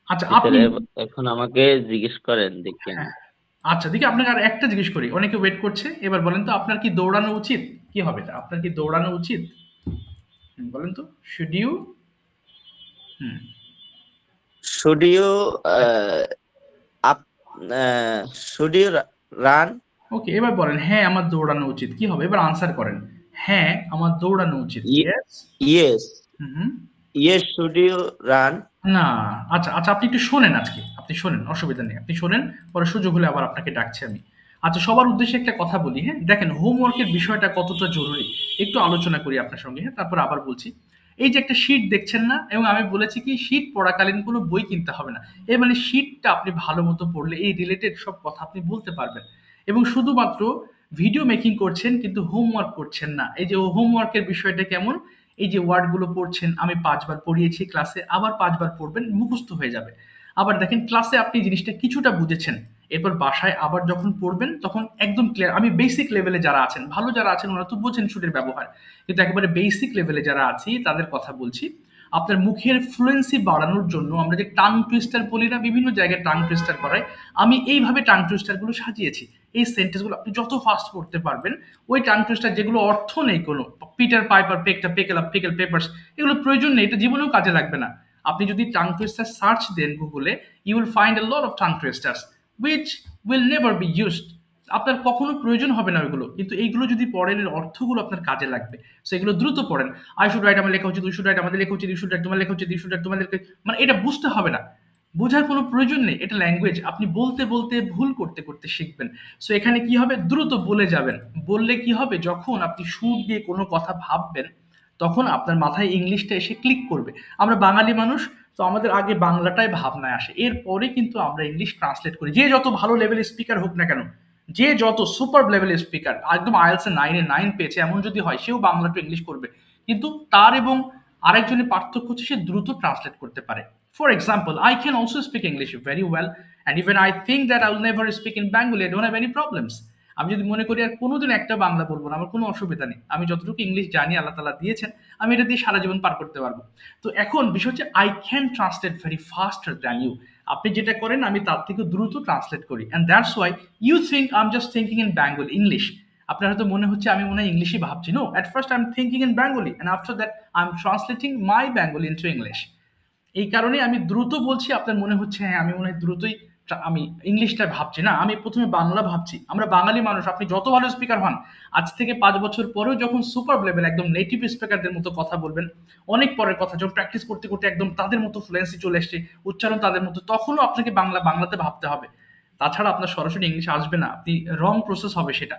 আচ্ছা আপনি, এখন আমাকে জিজ্ঞেস করেন দেখেন। হ্যাঁ আচ্ছা দেখি আপনাকে আর একটা জিজ্ঞেস করি, অনেকে ওয়েট করছে। এবার বলেন তো আপনার কি দৌড়ানো উচিত? কি হবে এটা? আপনার কি দৌড়ানো উচিত? বলেন তো, should you? Should you up should you run? Okay, এবার বলেন হ্যাঁ আমার দৌড়ানো উচিত, কি হবে? এবার আনসার করেন, হ্যাঁ আমার দৌড়ানো উচিত। Yes. Yes. Hmm. Yes, should you run? না, আচ্ছা আচ্ছা, আপনি একটু শোনেন, আজকে আপনি শোনেন, অসুবিধা নেই, আপনি শোনেন, পরে সুযোগ হলে আবার আপনাকে ডাকছি আমি। আচ্ছা, সবার উদ্দেশ্যে একটা কথা বলি, হ্যাঁ দেখেন হোমওয়ার্কের বিষয়টা কতটা জরুরি একটু আলোচনা করি আপনার সঙ্গে, হ্যাঁ তারপর আবার বলছি। এই যে একটা শীট দেখছেন না, এবং আমি বলেছি কি শীট পড়াকালীন কোনো বই কিনতে হবে না, এর মানে শীটটা আপনি ভালো মতো পড়লে এই রিলেটেড সব কথা আপনি বলতে পারবেন। এবং শুধুমাত্র ভিডিও মেকিং করছেন কিন্তু হোমওয়ার্ক করছেন না। এই যে হোমওয়ার্কের বিষয়টা কেমন, এই যে ওয়ার্ডগুলো পড়ছেন, আমি 5 বার পড়িয়েছি ক্লাসে, আবার 5 বার পড়বেন, মুখস্থ হয়ে যাবে। আবার দেখেন ক্লাসে আপনি জিনিসটা কিছুটা বুঝেছেন, এরপর বাসায় আবার যখন পড়বেন তখন একদম ক্লিয়ার। আমি বেসিক লেভেলে যারা আছেন, ভালো যারা আছেন ওরা তো বোঝেন শুটের ব্যবহার, কিন্তু একেবারে বেসিক লেভেলে যারা আছি তাদের কথা বলছি। আপনার মুখের ফ্লুয়েন্সি বাড়ানোর জন্য আমরা যে টাং টুইস্টার বলি না, বিভিন্ন জায়গায় টাং টুইস্টার করাই, আমি এইভাবে টাং টুইস্টার গুলো সাজিয়েছি। এই সেন্টেন্স গুলো আপনি যত ফাস্ট পড়তে পারবেন, ওই টাং টুইস্টার যেগুলো অর্থ নেই কোনো, পিটার পাইপার পেকটা পেকেল আপ পেকেল পেপারস, এগুলো প্রয়োজন নেই, এটা জীবনেও কাজে লাগবে না। আপনি যদি টাং টুইস্টার সার্চ দেন গুগলে, you will find a lot of tongue twisters which will never be used. আপনার কখনো প্রয়োজন হবে না ওইগুলো, কিন্তু এইগুলো যদি পড়েন এর অর্থগুলো আপনার কাজে লাগবে। সো এগুলো দ্রুত পড়েন। আই শুড রাইট আমার লেখা উচিত, উই শুড রাইট আমাদের লেখা উচিত, ইউ শুড রাইট তোমার লেখা উচিত, ইউ শুড রাইট তোমাদের মানে এটা বুঝতে হবে না, বোঝার কোনো প্রয়োজন নেই, এটা ল্যাঙ্গুয়েজ, আপনি বলতে বলতে ভুল করতে করতে শিখবেন। সো এখানে কি হবে, দ্রুত বলে যাবেন। বললে কি হবে, যখন আপনি সুর দিয়ে কোনো কথা ভাববেন তখন আপনার মাথায় ইংলিশটা এসে ক্লিক করবে। আমরা বাঙালি মানুষ, তো আমাদের আগে বাংলাটাই ভাবনায় আসে, এরপরে কিন্তু আমরা ইংলিশ ট্রান্সলেট করি। যে যত ভালো লেভেলের স্পিকার হোক না কেন, যে যত সুপার লেভেলের স্পিকার, একদম আইএলস এ 9 পেয়েছে এমন যদি হয়, সেও বাংলা টু ইংলিশ করবে, কিন্তু তার এবং আরেকজনের পার্থক্য হচ্ছে সে দ্রুত ট্রান্সলেট করতে পারে। For example, I can also speak English very well, and even I think that I will never speak in Bengali, I don't have any problems. আমি যদি মনে করি আর কোনোদিন একটা বাংলা বলবো না, আমার কোনো অসুবিধা নেই। আমি যতটুকু ইংলিশ জানি আল্লাহ তাআলা দিয়েছেন, আমি এটা দিয়ে সারা জীবন পার করতে পারবো। তো এখন বিষয় হচ্ছে I can translate very faster than you. আপনি যেটা করেন আমি তার থেকে দ্রুত ট্রান্সলেট করি, and that's why you think I am just thinking in Bengali English. আপনার হয়তো মনে হচ্ছে আমি মনে হয় ইংলিশই ভাবছি। No, at first I am thinking in Bengali, and after that I am translating my Bengali into English. এই কারণে আমি দ্রুত বলছি, আপনার মনে হচ্ছে হ্যাঁ আমি মনে হয় দ্রুতই আমি ইংলিশটা ভাবছি, না আমি প্রথমে বাংলা ভাবছি। আমরা বাঙালি মানুষ, আপনি যত ভালো স্পিকার হন, আজ থেকে 5 বছর পরেও যখন সুপার লেভেল একদম নেটিভ স্পিকারদের মতো কথা বলবেন, অনেক পরের কথা, যখন প্র্যাকটিস করতে করতে একদম তাদের মতো ফ্লুয়েন্সি চলে আসছে, উচ্চারণ তাদের মতো, তখনও আপনাকে বাংলাতে ভাবতে হবে। তাছাড়া আপনার সরাসরি ইংলিশ আসবে না, আপনি রং প্রসেস হবে সেটা।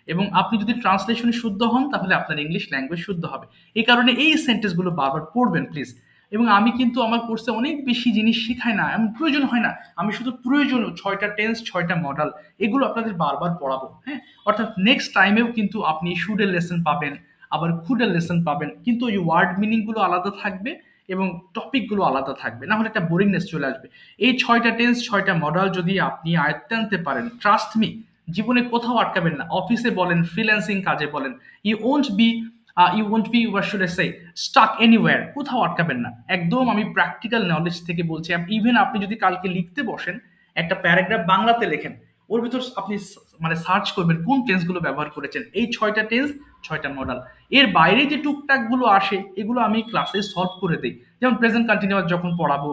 এবং আপনি যদি ট্রান্সলেশনে শুদ্ধ হন তাহলে আপনার ইংলিশ ল্যাঙ্গুয়েজ শুদ্ধ হবে। এই কারণে এই সেন্টেন্সগুলো বারবার পড়বেন প্লিজ। এবং আমি কিন্তু আমার কোর্সে অনেক বেশি জিনিস শেখাই না, এমন প্রয়োজন হয় না, আমি শুধু প্রয়োজনীয় 6টা টেন্স 6টা মডেল এগুলো আপনাদের বারবার পড়াবো। হ্যাঁ, অর্থাৎ নেক্সট টাইমেও কিন্তু আপনি শুডের লেসন পাবেন, আবার কুডের লেসন পাবেন, কিন্তু ওই ওয়ার্ড মিনিং গুলো আলাদা থাকবে এবং টপিক গুলো আলাদা থাকবে, না হলে একটা বোরিংনেস চলে আসবে। এই 6টা টেন্স 6টা মডেল যদি আপনি আয়ত্তে আনতে পারেন, ট্রাস্ট মি, জীবনে কোথাও আটকাবেন না। অফিসে বলেন, ফ্রিল্যান্সিং কাজে বলেন, you won't be what should I say stuck anywhere, কোথাও আটকাবেন না। একদম আমি প্র্যাকটিক্যাল নলেজ থেকে বলছি। ইভেন আপনি যদি কালকে লিখতে বসেন, একটা প্যারাগ্রাফ বাংলাতে লেখেন, ওর ভিতর আপনি মানে সার্চ করবেন কোন টেন্স গুলো ব্যবহার করেছেন, এই 6টা টেন্স 6টা মডেল। এর বাইরে যে টুকটাক গুলো আসে এগুলো আমি ক্লাসে সলভ করে দিই। যেমন প্রেজেন্ট কন্টিনিউয়াস যখন পড়াবো,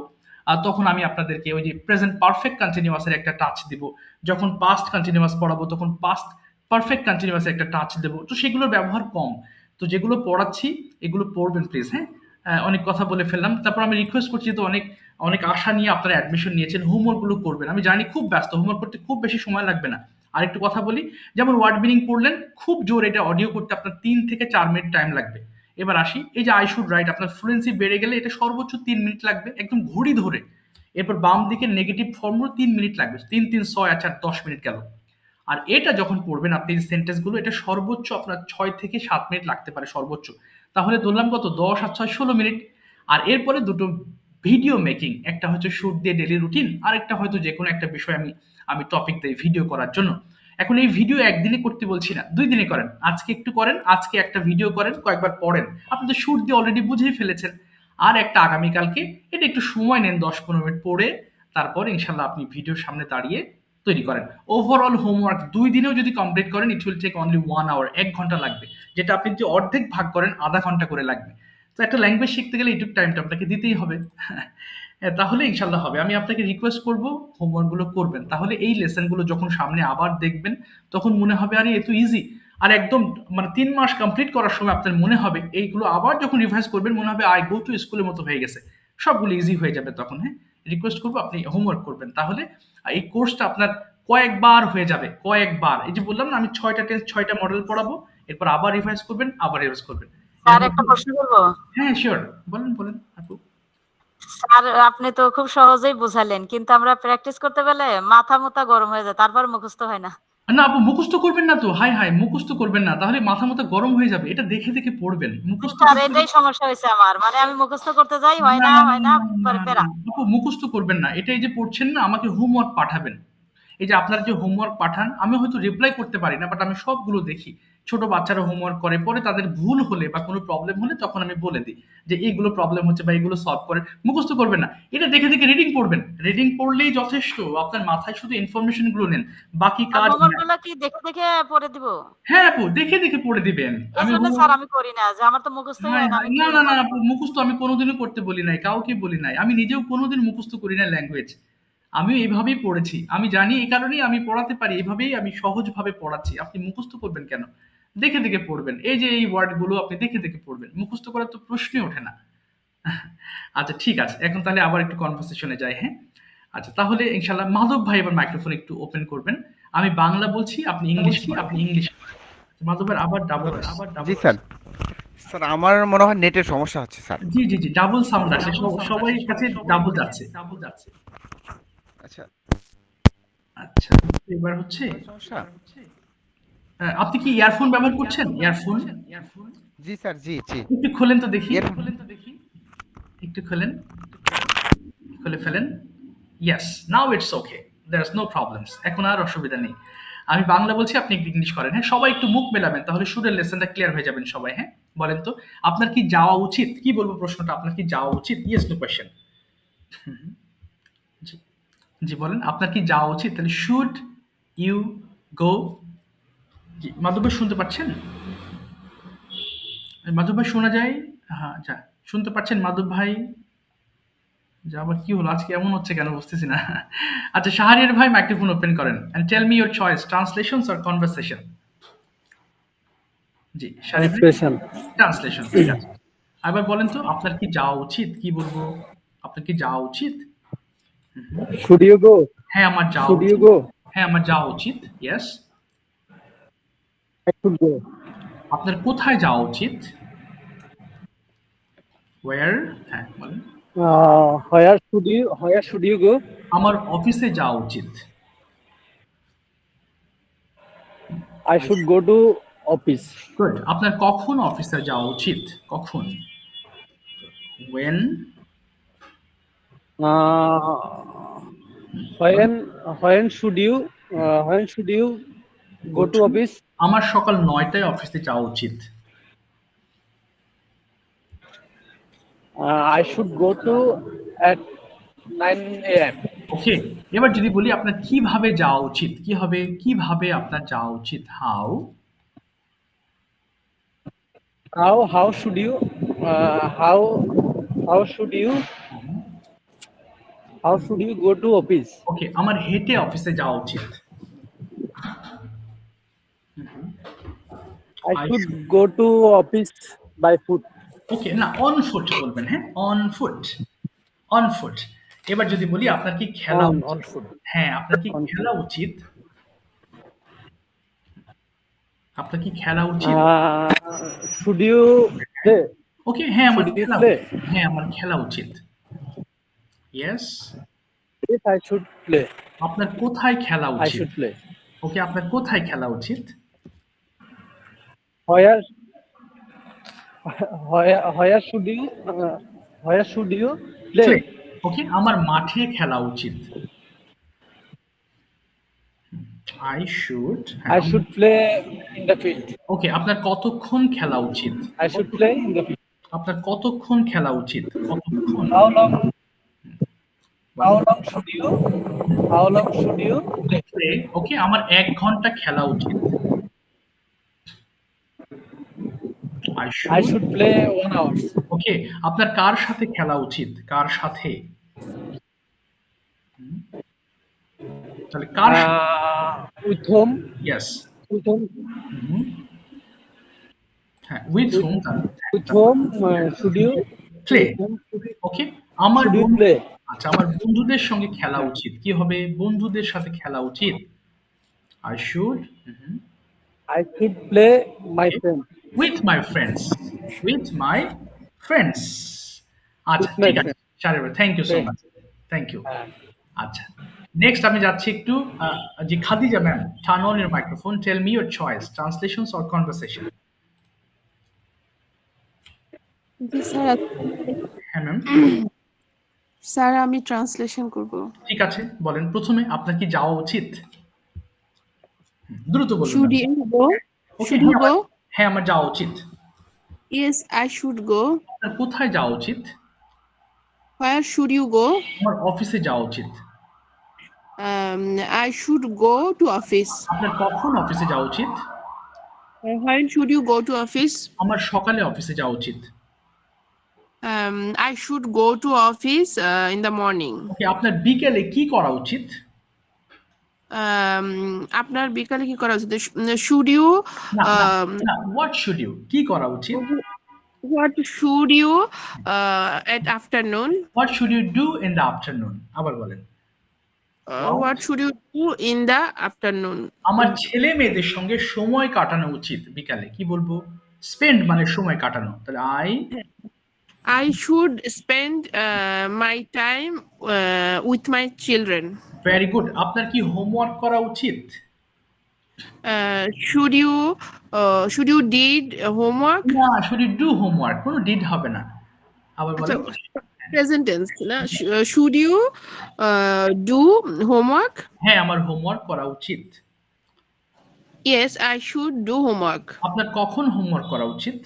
তখন আমি আপনাদেরকে ওই যে প্রেজেন্ট পারফেক্ট কন্টিনিউয়াসের একটা টাচ দিব। যখন পাস্ট কন্টিনিউয়াস পড়াবো তখন পাস্ট পারফেক্ট কন্টিনিউয়াসের একটা টাচ দেবো। তো সেগুলোর ব্যবহার কম। তো যেগুলো পড়াচ্ছি এগুলো পড়বেন প্লিজ। হ্যাঁ, অনেক কথা বলে ফেললাম। তারপর আমি রিকোয়েস্ট করছি, তো অনেক অনেক আশা নিয়ে আপনারা অ্যাডমিশন নিয়েছেন, হোমওয়ার্কগুলো করবেন। আমি জানি খুব ব্যস্ত, হোমওয়ার্ক করতে খুব বেশি সময় লাগবে না। আর একটু কথা বলি, যেমন ওয়ার্ড মিনিং পড়লেন, খুব জোর এটা অডিও করতে আপনার 3 থেকে 4 মিনিট টাইম লাগবে। এবার আসি, এই যে আই শুড রাইট, আপনার ফ্লুয়েন্সি বেড়ে গেলে এটা সর্বোচ্চ 3 মিনিট লাগবে, একদম ঘড়ি ধরে। এরপর বাম দিকে নেগেটিভ ফর্মগুলো 3 মিনিট লাগবে, 3 3 6 আচ্ছা 10 মিনিট গেল। আর এটা যখন পড়বেন আপনি সেন্টেন্সগুলো, এটা সর্বোচ্চ আপনার 6 থেকে 7 মিনিট লাগতে পারে সর্বোচ্চ। তাহলে ধরলাম কত, 10 আর 6 16 মিনিট। আর এরপরে দুটো ভিডিও মেকিং, একটা হচ্ছে শুট দিয়ে ডেলি রুটিন, আর একটা হয়তো যে কোনো একটা বিষয় আমি টপিক দিই ভিডিও করার জন্য। এখন এই ভিডিও একদিনে করতে বলছি না, 2 দিনে করেন। আজকে একটু করেন, আজকে একটা ভিডিও করেন, কয়েকবার পড়েন, আপনি তো শুট দিয়ে অলরেডি বুঝেই ফেলেছেন। আর একটা আগামীকালকে, এটা একটু সময় নেন, 10-15 মিনিট পড়ে তারপর ইনশাল্লাহ আপনি ভিডিওর সামনে দাঁড়িয়ে তৈরি করেন। ওভারঅল হোমওয়ার্ক 2 দিনেও যদি কমপ্লিট করেন, it will take only 1 hour, 1 ঘন্টা লাগবে। যেটা আপনি যদি অর্ধেক ভাগ করেন, আধা ঘন্টা করে লাগবে। তো একটা ল্যাঙ্গুয়েজ শিখতে গেলে এইটুকু টাইমটা আপনাকে দিতেই হবে। তাহলে ইনশাল্লাহ হবে। আমি আপনাকে রিকোয়েস্ট করব হোমওয়ার্কগুলো করবেন, তাহলে এই লেসনগুলো যখন সামনে আবার দেখবেন তখন মনে হবে আরে এ তো ইজি। আর একদম মানে 3 মাস কমপ্লিট করার সময় আপনার মনে হবে এইগুলো আবার যখন রিভাইজ করবেন মনে হবে আই গো টু স্কুলের মতো হয়ে গেছে, সবগুলো ইজি হয়ে যাবে তখন। হ্যাঁ, রিকোয়েস্ট করবো আপনি হোমওয়ার্ক করবেন, তাহলে এই কোর্সটা আপনার কয়েকবার হয়ে যাবে, কয়েকবার। এই যে বললাম না আমি 6টা টেন্স 6টা মডেল পড়াবো, এরপর আবার রিভাইজ করবেন, আবার রিভাইজ করবেন। স্যার একটা প্রশ্ন করব? হ্যাঁ শিওর, বলেন বলেন আপু। স্যার আপনি তো খুব সহজেই বুঝালেন, কিন্তু আমরা প্র্যাকটিস করতে গেলে মাথা মুথা গরম হয়ে যায়, তারপর মুখস্থ হয় না। না আপু মুখস্থ করবেন না তো, হাই হাই মুখস্থ করবেন না, তাহলে মাথা মতো গরম হয়ে যাবে। এটা দেখে দেখে পড়বেন, মুখস্থ স্যার এটাই সমস্যা হয়েছে আমার, মানে আমি মুখস্থ করতে যাই হয় না পেরা। আপু মুখস্থ করবেন না, এটা এই যে পড়ছেন না আমাকে হোমওয়ার্ক পাঠাবেন। এই যে আপনার যে হোমওয়ার্ক পাঠান আমি হয়তো রিপ্লাই করতে পারি না, বাট আমি সবগুলো দেখি। ছোট বাচ্চারা হোমওয়ার্ক করে, পরে তাদের ভুল হলে বা কোনো প্রবলেম হলে তখন আমি বলে দিই যে এইগুলো প্রবলেম হচ্ছে বা এইগুলো সলভ করে। মুখস্থ করবেন না, এটা দেখে দেখে রিডিং পড়বেন। রিডিং পড়লেই যথেষ্ট, আপনার মাথায় শুধু ইনফরমেশন গুলো নেন, বাকি কাজ। হোমওয়ার্কগুলো কি দেখে দেখে পড়ে দিব? হ্যাঁ আপু দেখে দেখে পড়ে দিবেন। স্যার আমি করি না, যে আমার তো মুখস্থই হয় না। না না না আপু, মুখস্থ আমি কোনোদিনও করতে বলি নাই, কাউকে বলি নাই। আমি নিজেও কোনোদিন মুখস্থ করি না ল্যাঙ্গুয়েজ, আমিও এইভাবেই পড়েছি। আমি জানি এই কারণেই আমি পড়াতে পারি, এইভাবেই আমি সহজভাবে পড়াচ্ছি। আপনি মুখস্থ করবেন কেন? দেখে দেখে পড়বেন। এই যে এই ওয়ার্ডগুলো আপনি দেখে দেখে পড়বেন, মুখস্থ করার তো প্রশ্নই ওঠে না। আচ্ছা ঠিক আছে, এখন তাহলে আবার একটু কনভারসেশনে যাই। হ্যাঁ আচ্ছা, তাহলে ইনশাআল্লাহ মাধব ভাই এবার মাইক্রোফোন একটু ওপেন করবেন। আমি বাংলা বলছি, আপনি ইংলিশ মাধব ভাই আবার ডাবল জি স্যার। স্যার আমার মনে হয় নেটের সমস্যা হচ্ছে স্যার। জি জি জি, ডাবল সাউন্ড আছে, সবাই কাছে ডাবল যাচ্ছে। আচ্ছা আচ্ছা এবার হচ্ছে সমস্যা। আপনি কি ইয়ারফোন ব্যবহার করছেন? ইয়ারফোন? জি স্যার, জি জি। একটু খোলেন তো দেখি, Earphone। একটু খোলেন, খুলে ফেলেন। Yes, now it's okay, there is no problems, এখন আর অসুবিধা নেই। আমি বাংলা বলছি, আপনি একটু ইংলিশ করেন। হ্যাঁ সবাই একটু মুখ মেলাবেন, তাহলে সুরের লেসনটা ক্লিয়ার হয়ে যাবেন সবাই। হ্যাঁ বলেন তো আপনার কি যাওয়া উচিত? কি বলবো প্রশ্নটা, আপনার কি যাওয়া উচিত? Yes no question. জি জি বলেন, আপনার কি যাওয়া উচিত? তাহলে শুড ইউ গো? জি মাধব ভাই শুনতে পাচ্ছেন? মাধব ভাই শোনা যায়? হ্যাঁ আচ্ছা, শুনতে পাচ্ছেন মাধব ভাই? যে আবার কি হলো আজকে, এমন হচ্ছে কেন বুঝতেছি না। আচ্ছা শাহরিয়ার ভাই মাইক্রোফোন ওপেন করেন and tell me your choice, translations or conversation? G Translation. Translation, ঠিক আছে। আবার বলেন তো আপনার কি যাওয়া উচিত? কি বলবো, আপনার কি যাওয়া উচিত? Should you go? হ্যাঁ আমার যাওয়া Should you উচিত। go? হ্যাঁ আমার যাওয়া উচিত, ইয়েস। I should go. আপনার কোথায় যাওয়া উচিত? ওয়্যার? হ্যাঁ বলেন। Where should you go? আমার অফিসে যাওয়া উচিত। I should go to office. Good. আপনার কখন অফিসে যাওয়া উচিত? কখন? when? When should you go to office? আমার সকাল 9টায় অফিসে যাওয়া উচিত। I should go to at 9 a.m. ওকে, এবার যদি বলি আপনার কিভাবে যাওয়া উচিত, কি হবে? কিভাবে আপনার যাওয়া উচিত? How? How should you go to office? ওকে, আমার হেঁটে অফিসে যাওয়া উচিত। I should go to office by foot. ওকে, না অন ফুট বলবেন। হ্যাঁ অন ফুট, অন ফুট। এবার যদি বলি আপনার কি খেলা On উচিত? foot. হ্যাঁ আপনার কি খেলা উচিত? আপনার কি খেলা উচিত? Should you play? ওকে, হ্যাঁ আমার Should you খেলা play? উচিত। হ্যাঁ আমার খেলা উচিত, yes. Yes, I should play. আপনার কোথায় খেলা I উচিত? should play. ওকে, আপনার কোথায় খেলা উচিত? Where should you play? ওকে, আমার মাঠে খেলা উচিত। I should play in the field. ওকে, আপনার কতক্ষণ খেলা উচিত? I should play in the field. আপনার কতক্ষণ খেলা উচিত? কতক্ষণ? How long should you play? ওকে, আমার 1 ঘন্টা খেলা উচিত। I should play 1 hour. ওকে, আপনার কার সাথে খেলা উচিত? কার সাথে? তাহলে কার সাথে? With whom? Yes. With whom? হ্যাঁ, with whom. With whom should you play. Okay, আমার should you play? আচ্ছা, আমার বন্ধুদের সঙ্গে খেলা উচিত। কি হবে? বন্ধুদের সাথে খেলা উচিত। I should play my friends. with my friends. With my friends. আচ্ছা, With my ঠিক আছে। সারেবার, thank you so much. Thank you. আচ্ছা, নেক্সট আমি যাচ্ছি একটু জি Khadija ma'am, turn on your microphone, tell me your choice, translations or conversation. জি স্যার। হ্যাঁ ম্যাম। স্যার আমি ট্রান্সলেশন করব। ঠিক আছে, বলেন। প্রথমে আপনার কি যাওয়া উচিত? দ্রুত বলুন। Should you go? Should you go? হ্যাঁ, আমার যাওয়া উচিত। Yes, I should go. আপনার কোথায় যাওয়া উচিত? Where should you go? আমার অফিসে যাওয়া উচিত। I should go to office. আপনার কখন অফিসে যাওয়া উচিত? When should you go to office? আমার সকালে অফিসে যাওয়া উচিত। I should go to office in the morning. ওকে, আপনার বিকেলে কি করা উচিত? আপনার বিকালে কি করা উচিত? Should you না, what should you? কি করা উচিত? What should you at afternoon? What should you do in the afternoon? আবার বলেন। What should you do in the afternoon? আমার ছেলে মেয়েদের সঙ্গে সময় কাটানো উচিত বিকালে। কি বলবো? স্পেন্ড মানে সময় কাটানো। তাহলে I should spend my time with my children. Very good. আপনার কি হোমওয়ার্ক করা উচিত? Should you did homework? না, should you do homework? কোনো ডিড হবে না। আবার বলেন। Present tense না? Should you do homework? হ্যাঁ, আমার হোমওয়ার্ক করা উচিত। Yes, I should do homework. আপনার কখন হোমওয়ার্ক করা উচিত?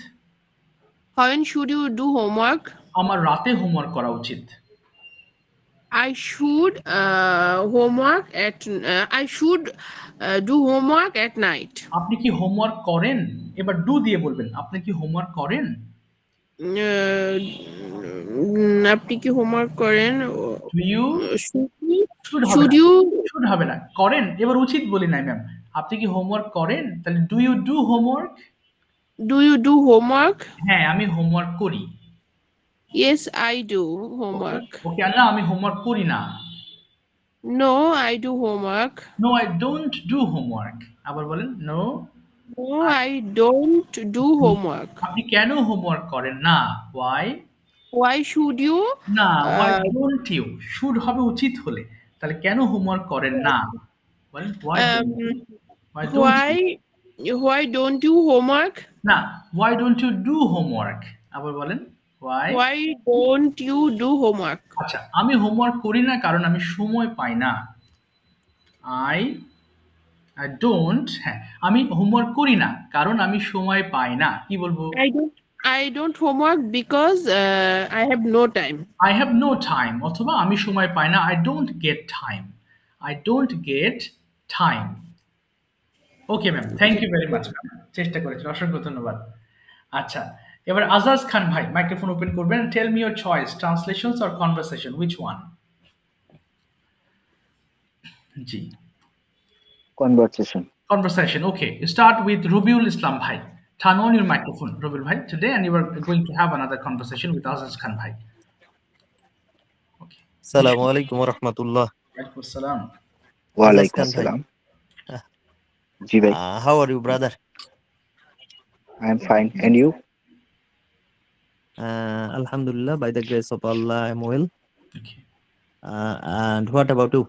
When should you do homework? আমার রাতে হোমওয়ার্ক করা উচিত। I should do homework at night. আপনি কি হোমওয়ার্ক করেন? এবার ডু দিয়ে বলবেন। আপনি কি হোমওয়ার্ক করেন? আপনি কি হোমওয়ার্ক করেন? শুড হবে না, করেন। এবার উচিত বলি নাই ম্যাম। আপনি কি হোমওয়ার্ক করেন? তাহলে do you do homework? Do you do homework? হ্যাঁ, আমি হোমওয়ার্ক করি। Yes, I do homework. ওকে, না আমি হোমওয়ার্ক করি না। No, I do homework. No, I don't do homework. আবার বলেন। No, I don't do homework. আপনি কেন হোমওয়ার্ক করেন না? Why? Why should you? না, why don't you? should হবে উচিত হলে। তাহলে কেন হোমওয়ার্ক করেন না? বলেন। Why don't you homework? না, why don't you do homework? আবার বলেন। Why don't you do homework? আচ্ছা, আমি হোমওয়ার্ক করি না কারণ আমি সময় পাই না। I don't, হ্যাঁ, আমি হোমওয়ার্ক করি না কারণ আমি সময় পাই না। কি বলবো? I don't homework because I have no time. I have no time অথবা আমি সময় পাই না। I don't get time. I don't get time. Okay ma'am, thank you very much ma'am. চেষ্টা করেছি, অসংখ্য ধন্যবাদ। আচ্ছা, এবার আজাজ খান ভাই মাইক্রোফোন ওপেন করবেন। Tell me your choice, translations or conversation, which one? জি, conversation. Okay, start with Rubiul Islam bhai. Turn on your microphone, Rubiul bhai, today, and you are going to have another conversation with Aziz Khan bhai. Okay. Assalamu alaikum wa rahmatullah. Walaikum assalam. Wa alaikum assalam. Ji bhai. How are you, brother? I am fine, and you? Alhamdulillah, by the grace of Allah, I am well. Okay. And what about you?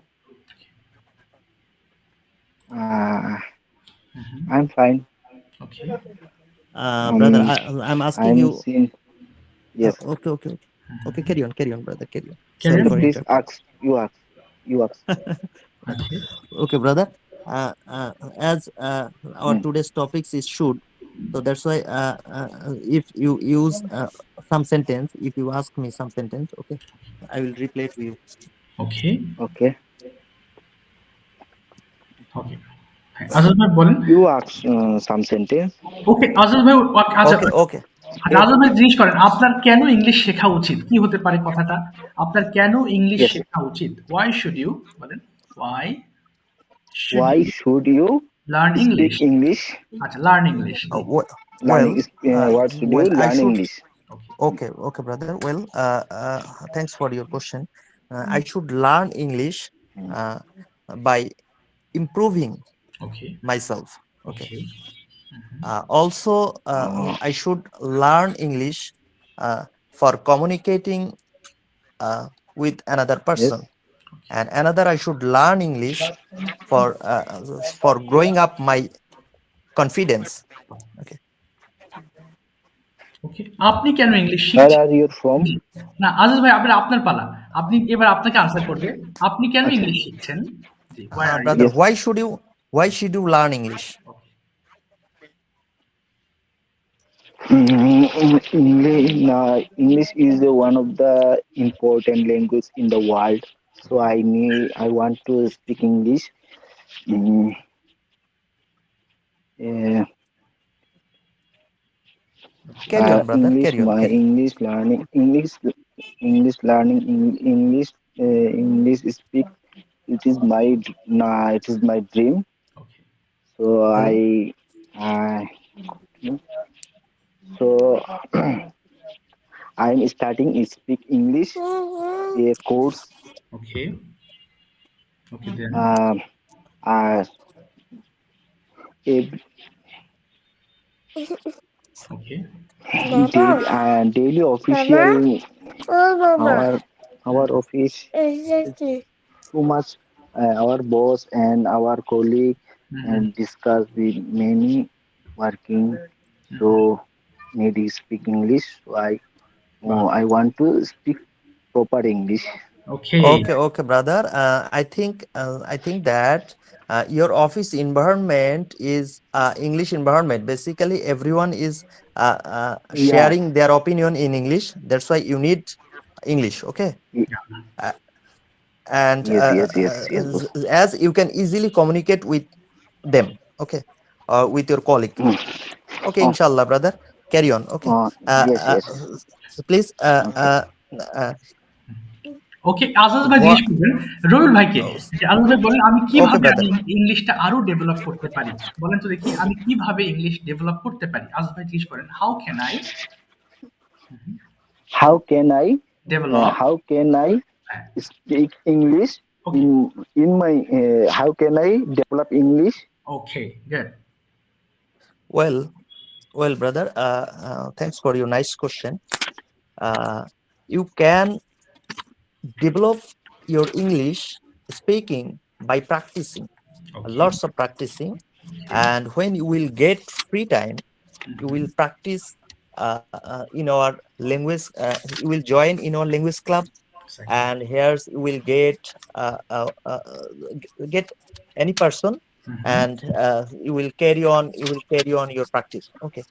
I'm fine. Okay. Brother, I'm asking you. Yes. Okay. Okay, carry on, brother, carry on. Carry on. Please ask. You ask. Okay. Okay, brother. As our today's topics is should, so that's why if you use some sentence, if you ask me some sentence, okay, I will reply to you. Okay. Okay. Okay. Azaz bhai bolen. You ask some sentence. Okay, Azaz bhai. Okay. আচ্ছা আজম ভাই জিজ্ঞেস করেন আপনার কেন ইংলিশ শেখা উচিত কি হতে পারে কথাটা আপনার কেন ইংলিশ Yes. শেখা উচিত why should you বলেন why should Why you should you learn speak English English? আচ্ছা learn English Well, Learning is, why should you well, I learn should. English? Okay, okay, brother. Well, thanks for your question. I should learn English uh, by improving okay myself. Okay. okay Also, I should learn English for communicating with another person, and another I should learn English for growing up my confidence. Okay. ওকে আপনি কেন ইংলিশ Where শিখছেন are you from? না আজিজ ভাই আপনার পালা আপনি এবার আপনাকে আনসার করবে আপনি কেন ইংলিশ শিখছেন জি why are you Brother, Yes. why should you learn English? English is one of the important language in the world. So I want to speak English. Mm, uh, Carry on, brother. English, Carry on. my Carry on. English learning, English speak. It is my dream. okay So so I'm starting to speak English a course. okay okay then Every, okay daily official our office too much our boss and our colleague and discuss with many working so need to speak English so I want to speak proper English. okay Okay, brother. I think that your office environment is English environment. Basically, everyone is sharing their opinion in English. That's why you need English. Okay. And Yes, boss. as you can easily communicate with them. Okay. With your colleague. Okay, inshallah, brother. Carry on. Okay. Yes. Please. ওকে আজাদ ভাই জিজ্ঞেস করবেন রবিউল ভাইকে যে আজাদ ভাই বলেন আমি কিভাবে brother. ইংলিশটা আরো ডেভেলপ করতে পারি বলেন তো দেখি আমি কিভাবে ইংলিশ ডেভেলপ করতে পারি আজাদ ভাই জিজ্ঞেস করেন how can I speak English in my how can I develop English? okay good Well, brother. Thanks for your nice question. You can develop your English speaking by practicing, lots of practicing, and when you will get free time, you will practice in our language. You will join in our language club, and here you will get any person, and you will carry on your practice. Okay,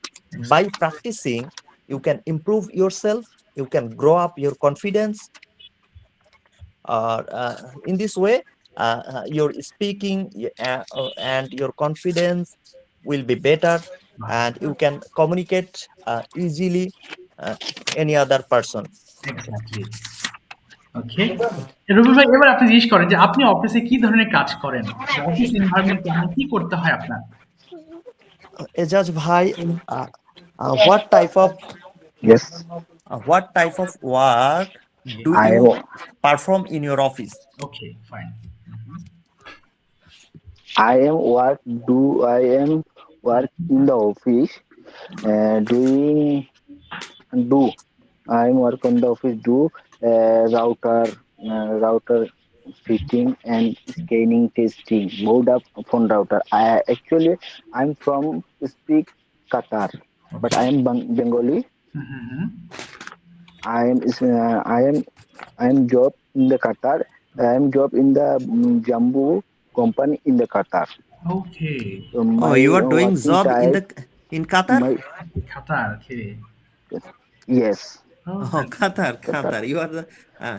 by practicing, you can improve yourself. You can grow up your confidence. In this way, your speaking and your confidence will be better, and you can communicate easily any other person. Exactly. Okay. Rabiul ভাই এবার আপনি জিজ্ঞেস করেন যে আপনি অফিসে কি ধরনের কাজ করেন অফিস এনভায়রনমেন্টে আপনি কি করতে হয় আপনার Ejaz bhai, what type of work do you perform in your office? Okay, fine. I am work in the office I am work on the office router fitting and scanning testing Vodafone router. I'm from speak Qatar, but I am Bengali. I am job in the Qatar. I am job in the Jambu company in the Qatar. Okay. So you are doing job in Qatar? Qatar, okay. Yes. Qatar. You are the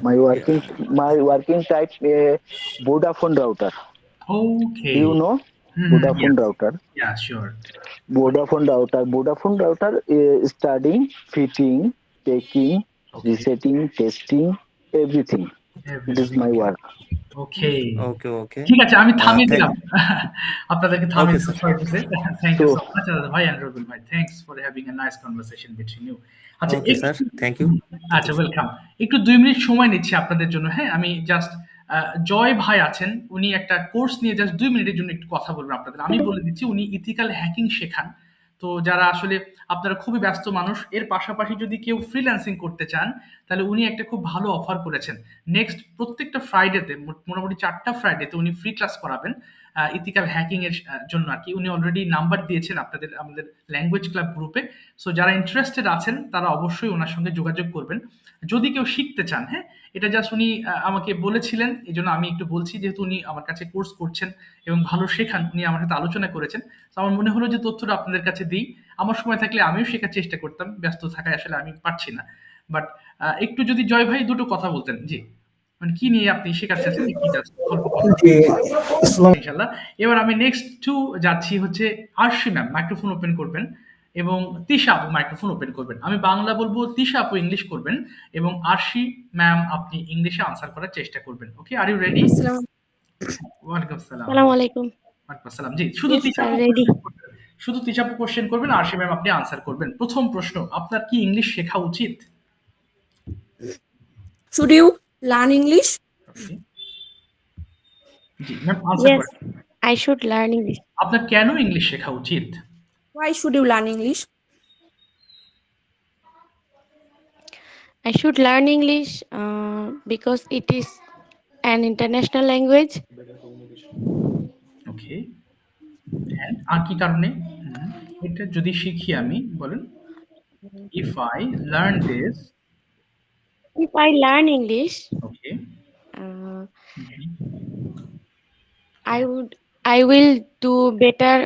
my working type Vodafone router. Okay. Do you know? Vodafone router. Yeah, sure. Vodafone router is studying, fitting, taking, resetting, testing, everything. It is my work. Okay. Okay. ঠিক আছে, আমি থামিয়ে দিলাম আপনাদেরকে থামিয়ে দিলাম। Sorry to say. Thank you so much, ভাই and Rubul ভাই. Thanks for having a nice conversation between you. আচ্ছা, Okay, sir. Thank you. আচ্ছা, ওয়েলকাম। একটু 2 মিনিট সময় নিচ্ছি আপনাদের জন্য। হ্যাঁ, আমি জাস্ট জয় ভাই আছেন, উনি একটা কোর্স নিয়ে জাস্ট 2 মিনিটের জন্য একটু কথা বলবেন আপনাদের। আমি বলে দিচ্ছি, উনি ইথিক্যাল হ্যাকিং শেখান। তো যারা আসলে আপনারা খুবই ব্যস্ত মানুষ, এর পাশাপাশি যদি কেউ ফ্রিল্যান্সিং করতে চান, তাহলে উনি একটা খুব ভালো অফার করেছেন। নেক্সট প্রত্যেকটা ফ্রাইডেতে, মোটামুটি 4টা ফ্রাইডেতে উনি ফ্রি ক্লাস করাবেন ইথিক্যাল হ্যাকিং এর জন্য আর কি। উনি অলরেডি নাম্বার দিয়েছেন আপনাদের আমাদের ল্যাঙ্গুয়েজ ক্লাব গ্রুপে। সো যারা ইন্টারেস্টেড আছেন তারা অবশ্যই ওনার সঙ্গে যোগাযোগ করবেন যদি কেউ শিখতে চান। হ্যাঁ, এটা জাস্ট উনি আমাকে বলেছিলেন, এই জন্য আমি একটু বলছি, যেহেতু উনি আমার কাছে কোর্স করছেন এবং ভালো শেখান, উনি আমার সাথে আলোচনা করেছেন। তো আমার মনে হলো যে তথ্যটা আপনাদের কাছে দিই। আমার সময় থাকলে আমিও শেখার চেষ্টা করতাম, ব্যস্ত থাকায় আসলে আমি পারছি না। বাট একটু যদি জয় ভাই দুটো কথা বলতেন। জি, মানে কি নিয়ে আপনি শেখার চেষ্টা ইনশাআল্লাহ। এবার আমি নেক্সট টু যাচ্ছি হচ্ছে আরশি ম্যাম, মাইক্রোফোন ওপেন করবেন, এবং তিশা আপু মাইক্রোফোন ওপেন করবেন। আমি বাংলা বলবো, তিশা আপু ইংলিশ করবেন, এবং আরশি ম্যাম আপনি ইংলিশে আনসার করার চেষ্টা করবেন। ওকে, আর ইউ রেডি? ওয়ালাইকুম আসসালাম। আসসালামু আলাইকুম। ওয়ালাইকুম আসসালাম। জি, শুধু তিশা আপু কোশ্চেন করবেন, আরশি ম্যাম আপনি আনসার করবেন। প্রথম প্রশ্ন, আপনার কি ইংলিশ শেখা উচিত? Should you learn English? G ma'am, answer Yes, করেন। I should learn English. আপনার কেন ইংলিশ শেখা উচিত? Why should you learn English? I should learn English because it is an international language. ওকে, আর কি কারণে? এটা যদি শিখি আমি, বলেন। If I learn this. If I learn English, okay, I will do better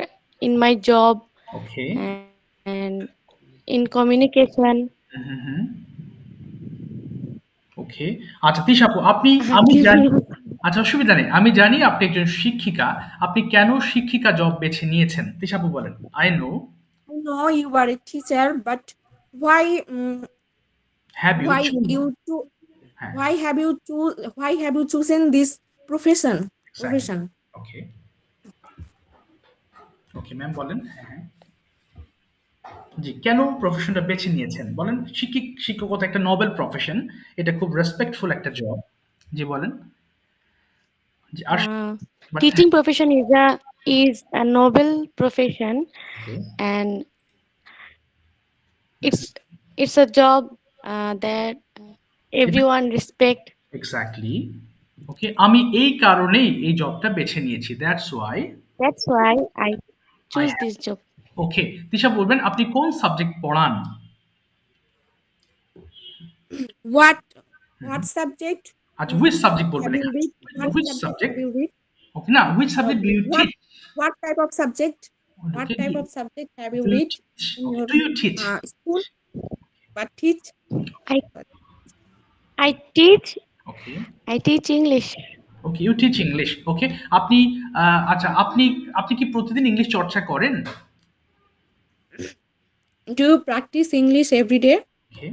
in my job. Okay. And in communication. ওকে, আচ্ছা তিশা আপু, আমি জানি, আচ্ছা অসুবিধা নেই, আমি জানি আপনি একজন শিক্ষিকা। আপনি কেন শিক্ষিকা জব বেছে নিয়েছেন? তিশা আপু বলেন। I know you are a teacher, but why have you chosen this profession? Okay. Okay, ma'am বলেন। জি, কেন প্রফেশনটা বেছে নিয়েছেন বলেন। শিক্ষকতা একটা নোবেল প্রফেশন, এটা খুব রেসপেক্টফুল একটা জব। জি বলেন। Teaching profession is a noble profession, and it's a job that everyone respect. Exactly. Okay, আমি এই কারণেই এই জবটা বেছে নিয়েছি। That's why I choose this job. ওকে, তিশা বলবেন আপনি কোন সাবজেক্ট পড়ান? What subject? আচ্ছা, which subject বলবেন? Which subject? Okay, না, which subject do you teach? What type of subject? What type of subject have you read? Do you teach? School? What teach? I teach. Okay. I teach English. Okay, you teach English. Okay, আপনি আচ্ছা আপনি কি প্রতিদিন ইংলিশ চর্চা করেন? Do you practice English every day? Okay.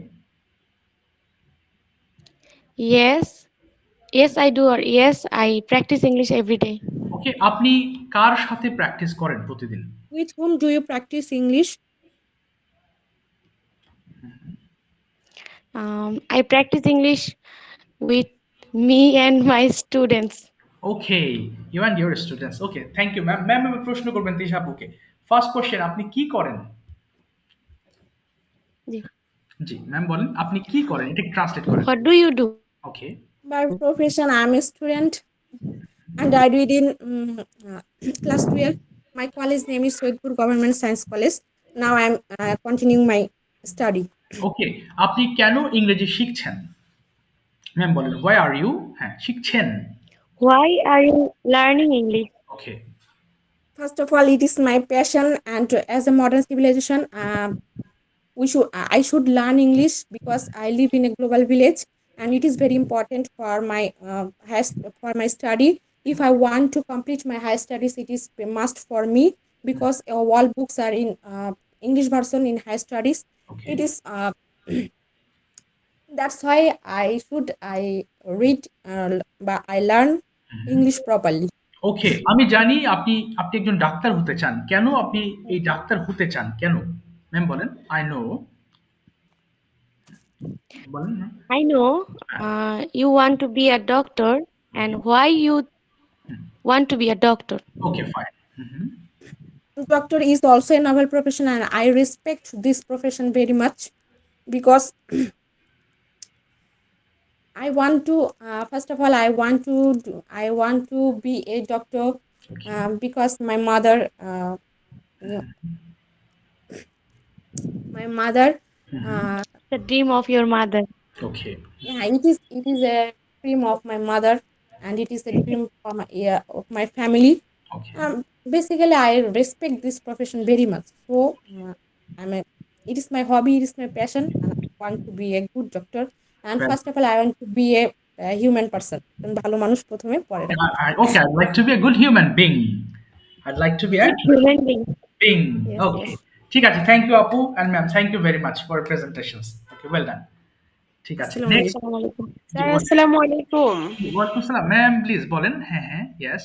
Yes, I do. Or yes, I practice English every day. Okay, আপনি কার সাথে প্র্যাকটিস করেন প্রতিদিন? With whom do you practice English? I practice English with me and my students. Okay, you and your students. Okay, thank you, ma'am. Ma'am, আমি প্রশ্ন করবেন তিশা আপুকে। ফার্স্ট কোশ্চেন, আপনি কি করেন? জি ম্যাম বলেন, আপনি কি করেন? এটা ট্রান্সলেট করেন। What do you do? Okay. By profession, I'm a student and I read in class 12. My college name is Soitpur Government Science College. Now I'm continuing my study. Okay, আপনি কেন ইংরেজি শিখছেন? ম্যাম বলেন, why are you শিখছেন? Why are you learning English? Okay. First of all, it is my passion, and as a modern civilization, I should learn English because I live in a global village, and it is very important for my study. if I want to complete my higher studies, it is a must for me because all books are in English version in higher studies. Okay. It is that's why I read but I learn English properly. ওকে, আমি জানি আপনি একজন ডাক্তার হতে চান। কেন আপনি এই ডাক্তার হতে চান? কেন? ম্যাম বলেন। I know. বলেন না। I know you want to be a doctor, and why you want to be a doctor? Okay, fine. Doctor is also a noble profession, and I respect this profession very much because I want to first of all I want to be a doctor because my mother the dream of your mother. Okay. Yeah, it is a dream of my mother, and it is a dream of my family. Okay. Basically, I respect this profession very much. So, it is my hobby, it is my passion, and I want to be a good doctor. And first of all, I want to be a human person. ভালো মানুষ প্রথমে পরে। Okay, I'd like to be a good human being. I'd like to be a human being. Yes, okay. ঠিক আছে, thank you আপু and ma'am, thank you very much for your presentations. Okay, well done. ঠিক আছে, next. আসসালামু আলাইকুম। ওয়ালাইকুম আসসালাম। ম্যাম প্লিজ বলেন। হ্যাঁ হ্যাঁ, yes.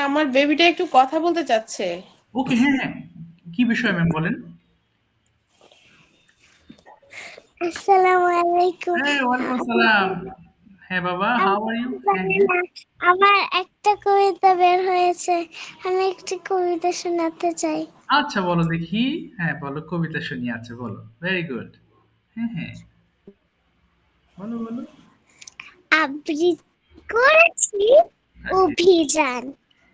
আমার বেবিটা একটু কথা বলতে চাচ্ছে। ওকে, হ্যাঁ হ্যাঁ, কি বিষয় ম্যাম বলেন। আসসালামু আলাইকুম। হ্যাঁ, ওয়ালাইকুম আসসালাম। হ্যাঁ বাবা, how are you? আমার একটা কবিতা বের হয়েছে, আমি একটি কবিতা শোনাতে চাই। আচ্ছা বলো দেখি। হ্যাঁ বলো, কবিতা শুনি। আচ্ছা বলো, ভেরি গুড। হ্যাঁ হ্যাঁ, বলো বলো। আবৃত্তি করেছি অভিযান,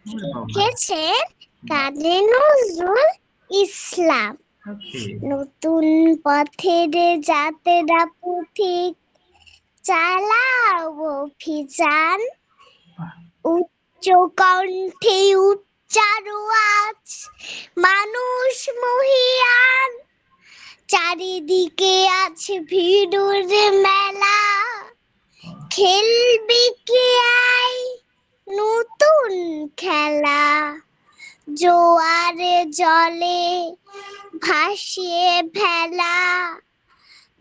লিখেছেন কাজী নজরুল ইসলাম। নতুন পথের যাত্রা পথিক চালাও অভিযান, উচ্চ কণ্ঠে উচ্চারো আজ মানুষ মহিয়ান, চারিদিকে আছে ভিড়ুর মেলা, খেলবি কি আয় নতুন খেলা, জোয়ারে জলে ভাসিয়ে ভেলা,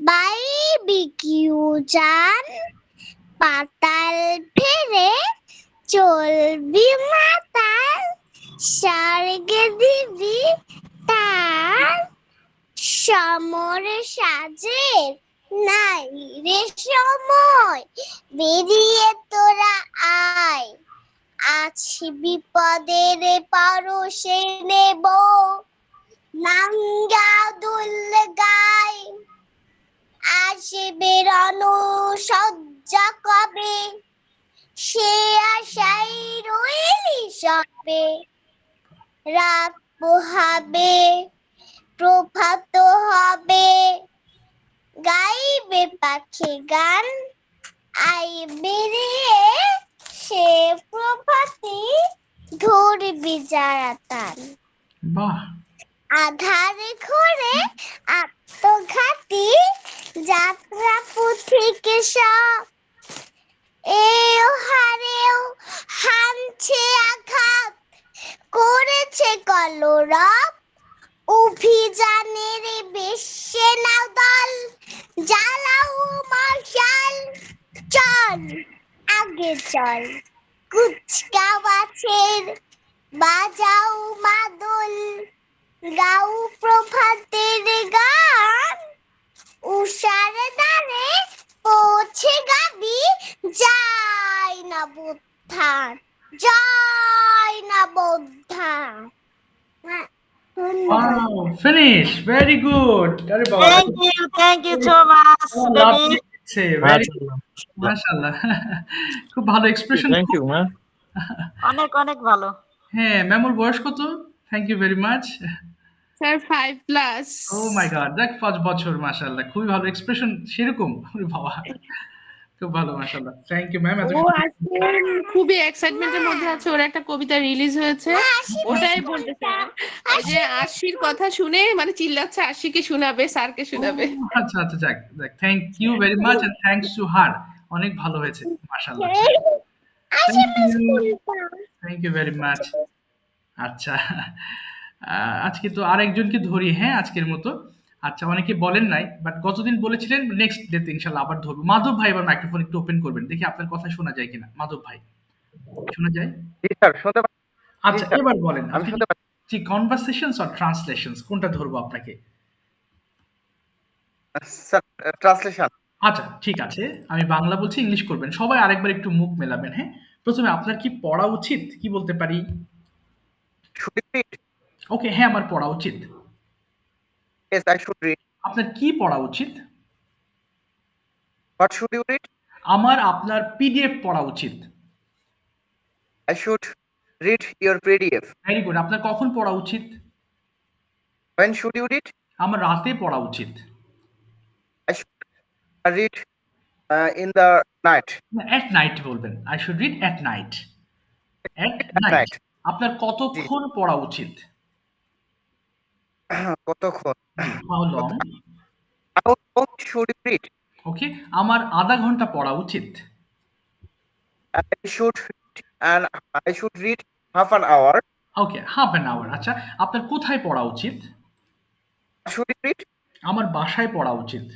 বাইবি কি উজান পাতাল ফেরে চলবি মাতাল, স্বর্গে দিবি তার, সমর সাজের নাই রে সময়, বেরিয়ে তোরা আয়, আছি বিপদের পরশে নেব নাঙ্গা দুল গায়, আসবে রণসজ্জা কবে সে আশাই রইলি সবে, রাত পোহাবে প্রভাত হবে, গাইবে পাখি গান আইবে রে সে প্রভাতি, ধরবি যারা তান। বাহ। আধারে ঘরে আত্মঘাতী যাত্রা পথিকে সব, এও হারেও হানছে আঘাত করেছে কলরব, অভিযানের বেশে নাও দল জ্বালাও মশাল, চল আগে চল কুচকা গাছের বাজাও মাদল, গাও প্রভাতের গান, উষার দ্বারে পৌঁছে গাবি যাই না বোধান, যাই না বোধান। Wow, finish. Very good. Very good. Thank you so much. Lovely. Very good. মাশাআল্লাহ। খুব ভালো এক্সপ্রেশন। Thank you ma'am. অনেক অনেক ভালো। হ্যাঁ, ম্যামর বয়স কত? Thank you very much. Sir 5+। Oh my God, দেখ 5 বছর, মাশাআল্লাহ। খুবই ভালো এক্সপ্রেশন সেরকম। ওরে বাবা। খুব ভালো, মাশাআল্লাহ। Thank you ma'am. ও আজকে খুবই এক্সাইটমেন্টের মধ্যে আছে, ওর একটা কবিতা রিলিজ হয়েছে, ওটাই বলতে চাই। ওই যে আশির কথা শুনে মানে চিল্লাচ্ছে, আশিকে শোনাবে, স্যারকে শোনাবে। আচ্ছা আচ্ছা, যাক যাক, thank you very much and thanks to her. অনেক ভালো হয়েছে, মাশাআল্লাহ। Thank you very much. আচ্ছা, আজকে তো আরেকজনকে ধরি, হ্যাঁ, আজকের মতো। আচ্ছা, অনেকে বলেন নাই, বাট গতদিন বলেছিলেন নেক্সট ডেতে ইনশাল্লাহ আবার ধরবো। মাধব ভাই এবার মাইক্রোফোন একটু ওপেন করবেন, দেখি আপনার কথা শোনা যায় কিনা। মাধব ভাই, শোনা যায়? জি স্যার, শুনতে পাচ্ছি। আচ্ছা, এবার বলেন আমি শুনতে পাচ্ছি। জি, কনভারসেশনস অর ট্রান্সলেশনস, কোনটা ধরবো আপনাকে? Sir, translation. আচ্ছা, ঠিক আছে, আমি বাংলা বলছি, ইংলিশ করবেন। সবাই আরেকবার একটু মুখ মেলাবেন, হ্যাঁ। প্রথমে আপনার কি পড়া উচিত, কি বলতে পারি? ওকে, হ্যাঁ, আমার পড়া উচিত। Yes, I should read. আপনার কি পড়া উচিত? What should you read? আপনার পিডিএফ পড়া উচিত। I should read your PDF. Very good. আপনার কখন পড়া উচিত? When should you read? আমার রাতে পড়া উচিত। I should read in the night. At night বলবেন। I should read at night. At night. আপনার কতক্ষণ পড়া উচিত? কতক্ষণ? How long? How long should you read? ওকে, আমার আধা ঘন্টা পড়া উচিত। I should read half an hour. Okay, half an hour। আচ্ছা, আপনার কোথায় পড়া উচিত? Should you read? আমার বাসায় পড়া উচিত।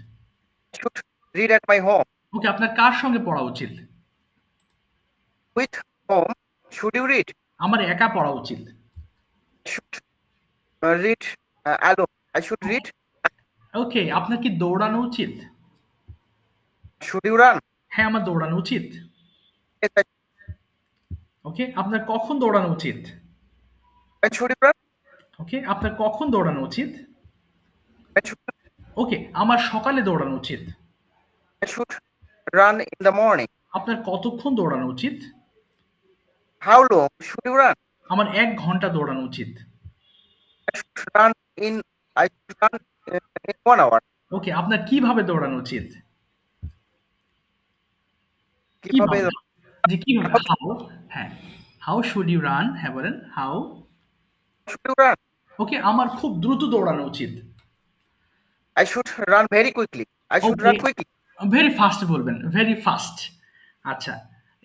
Should read at my home. ওকে, আপনার কার সঙ্গে পড়া উচিত? With whom should you read? আমার একা পড়া উচিত। Should read alone. I should read. ওকে, আপনার কি দৌড়ানো উচিত? Should you run? হ্যাঁ, আমার দৌড়ানো উচিত। Yes, ওকে, আপনার কখন দৌড়ানো উচিত? When should you run? ওকে, আপনার কখন দৌড়ানো উচিত? ওকে, আমার সকালে দৌড়ানো উচিত। I should run in the morning. আপনার কতক্ষণ দৌড়ানো উচিত? How long should you run? আমার 1 ঘন্টা দৌড়ানো উচিত। I should run in 1 hour. ওকে, আপনার কিভাবে দৌড়ানো উচিত? কিভাবে? জি, কিভাবে? হাউ? হ্যাঁ, হাউ শুড ইউ রান? হ্যাঁ, বলেন হাউ should you run? ওকে, আমার খুব দ্রুত দৌড়ানো উচিত। I should run very quickly. I should run quickly. Very fast বলবেন, ভেরি ফাস্ট। আচ্ছা,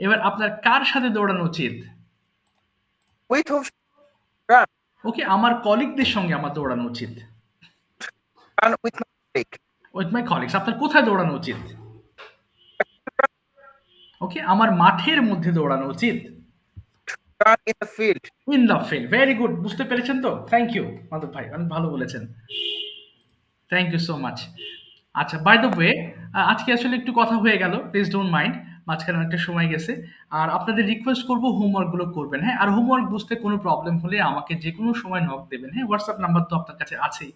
এবার আপনার কার সাথে দৌড়ানো উচিত? With whom should you run? ওকে, আমার কলিগদের সঙ্গে আমার দৌড়ানো উচিত। Run with my colleague. With my colleagues। আপনার কোথায় দৌড়ানো উচিত? ওকে, আমার মাঠের মধ্যে দৌড়ানো উচিত। Run in the field. In the field. Very good. বুঝতে পেরেছেন তো? থ্যাংক ইউ মাধব ভাই, অনেক ভালো বলেছেন। Thank you so much. আচ্ছা, বাই দ্য ওয়ে, আজকে আসলে একটু কথা হয়ে গেল, প্লিজ ডোন্ট মাইন্ড, মাঝখানে অনেকটা সময় গেছে। আর আপনাদের রিকোয়েস্ট করবো হোমওয়ার্কগুলো করবেন, হ্যাঁ। আর হোমওয়ার্ক বুঝতে কোনো প্রবলেম হলে আমাকে যে কোনো সময় নক দেবেন, হ্যাঁ। হোয়াটসঅ্যাপ নাম্বার তো আপনার কাছে আছেই।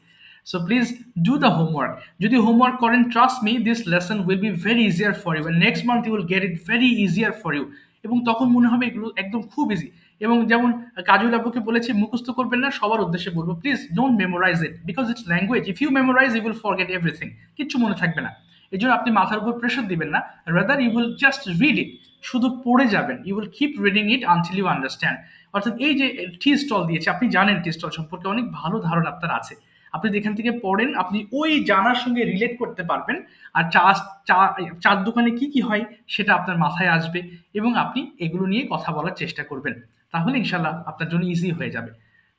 So please do the homework. যদি হোমওয়ার্ক করেন, trust me, this lesson will be very easier for you and next month you will get it very easier for you. এবং তখন মনে হবে এগুলো একদম খুব ইজি। এবং যেমন কাজল আপুকে বলেছি মুখস্থ করবেন না, সবার উদ্দেশ্যে বলবো please don't memorise it, because it's language. If you memorise you will forget everything. কিচ্ছু মনে থাকবে না। এই জন্য আপনি মাথার উপর প্রেশার দিবেন না, rather you will just read it, শুধু পড়ে যাবেন। You will keep reading it until you understand. অর্থাৎ এই যে টি স্টল দিয়েছে, আপনি জানেন টি স্টল সম্পর্কে অনেক ভালো ধারণা আপনার আছে। আপনি যেখান থেকে পড়েন, আপনি ওই জানার সঙ্গে রিলেট করতে পারবেন। আর চার দোকানে কি কি হয় সেটা আপনার মাথায় আসবে এবং আপনি এগুলো নিয়ে কথা বলার চেষ্টা করবেন। তাহলে ইনশাল্লাহ আপনার জন্য ইজি হয়ে যাবে।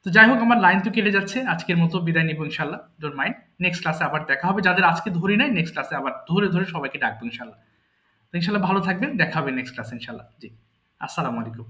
তো যাই হোক, আমার লাইন তো কেটে যাচ্ছে, আজকের মতো বিদায় নিব ইনশাল্লাহ। ডোন্ট মাইন্ড, নেক্সট ক্লাসে আবার দেখা হবে। যাদের আজকে ধরি নাই, নেক্সট ক্লাসে আবার ধরে ধরে সবাইকে ডাকবো ইনশাল্লাহ। তো ইনশাল্লাহ ভালো থাকবেন, দেখা হবে নেক্সট ক্লাসে ইনশাল্লাহ। জি, আসসালামু আলাইকুম।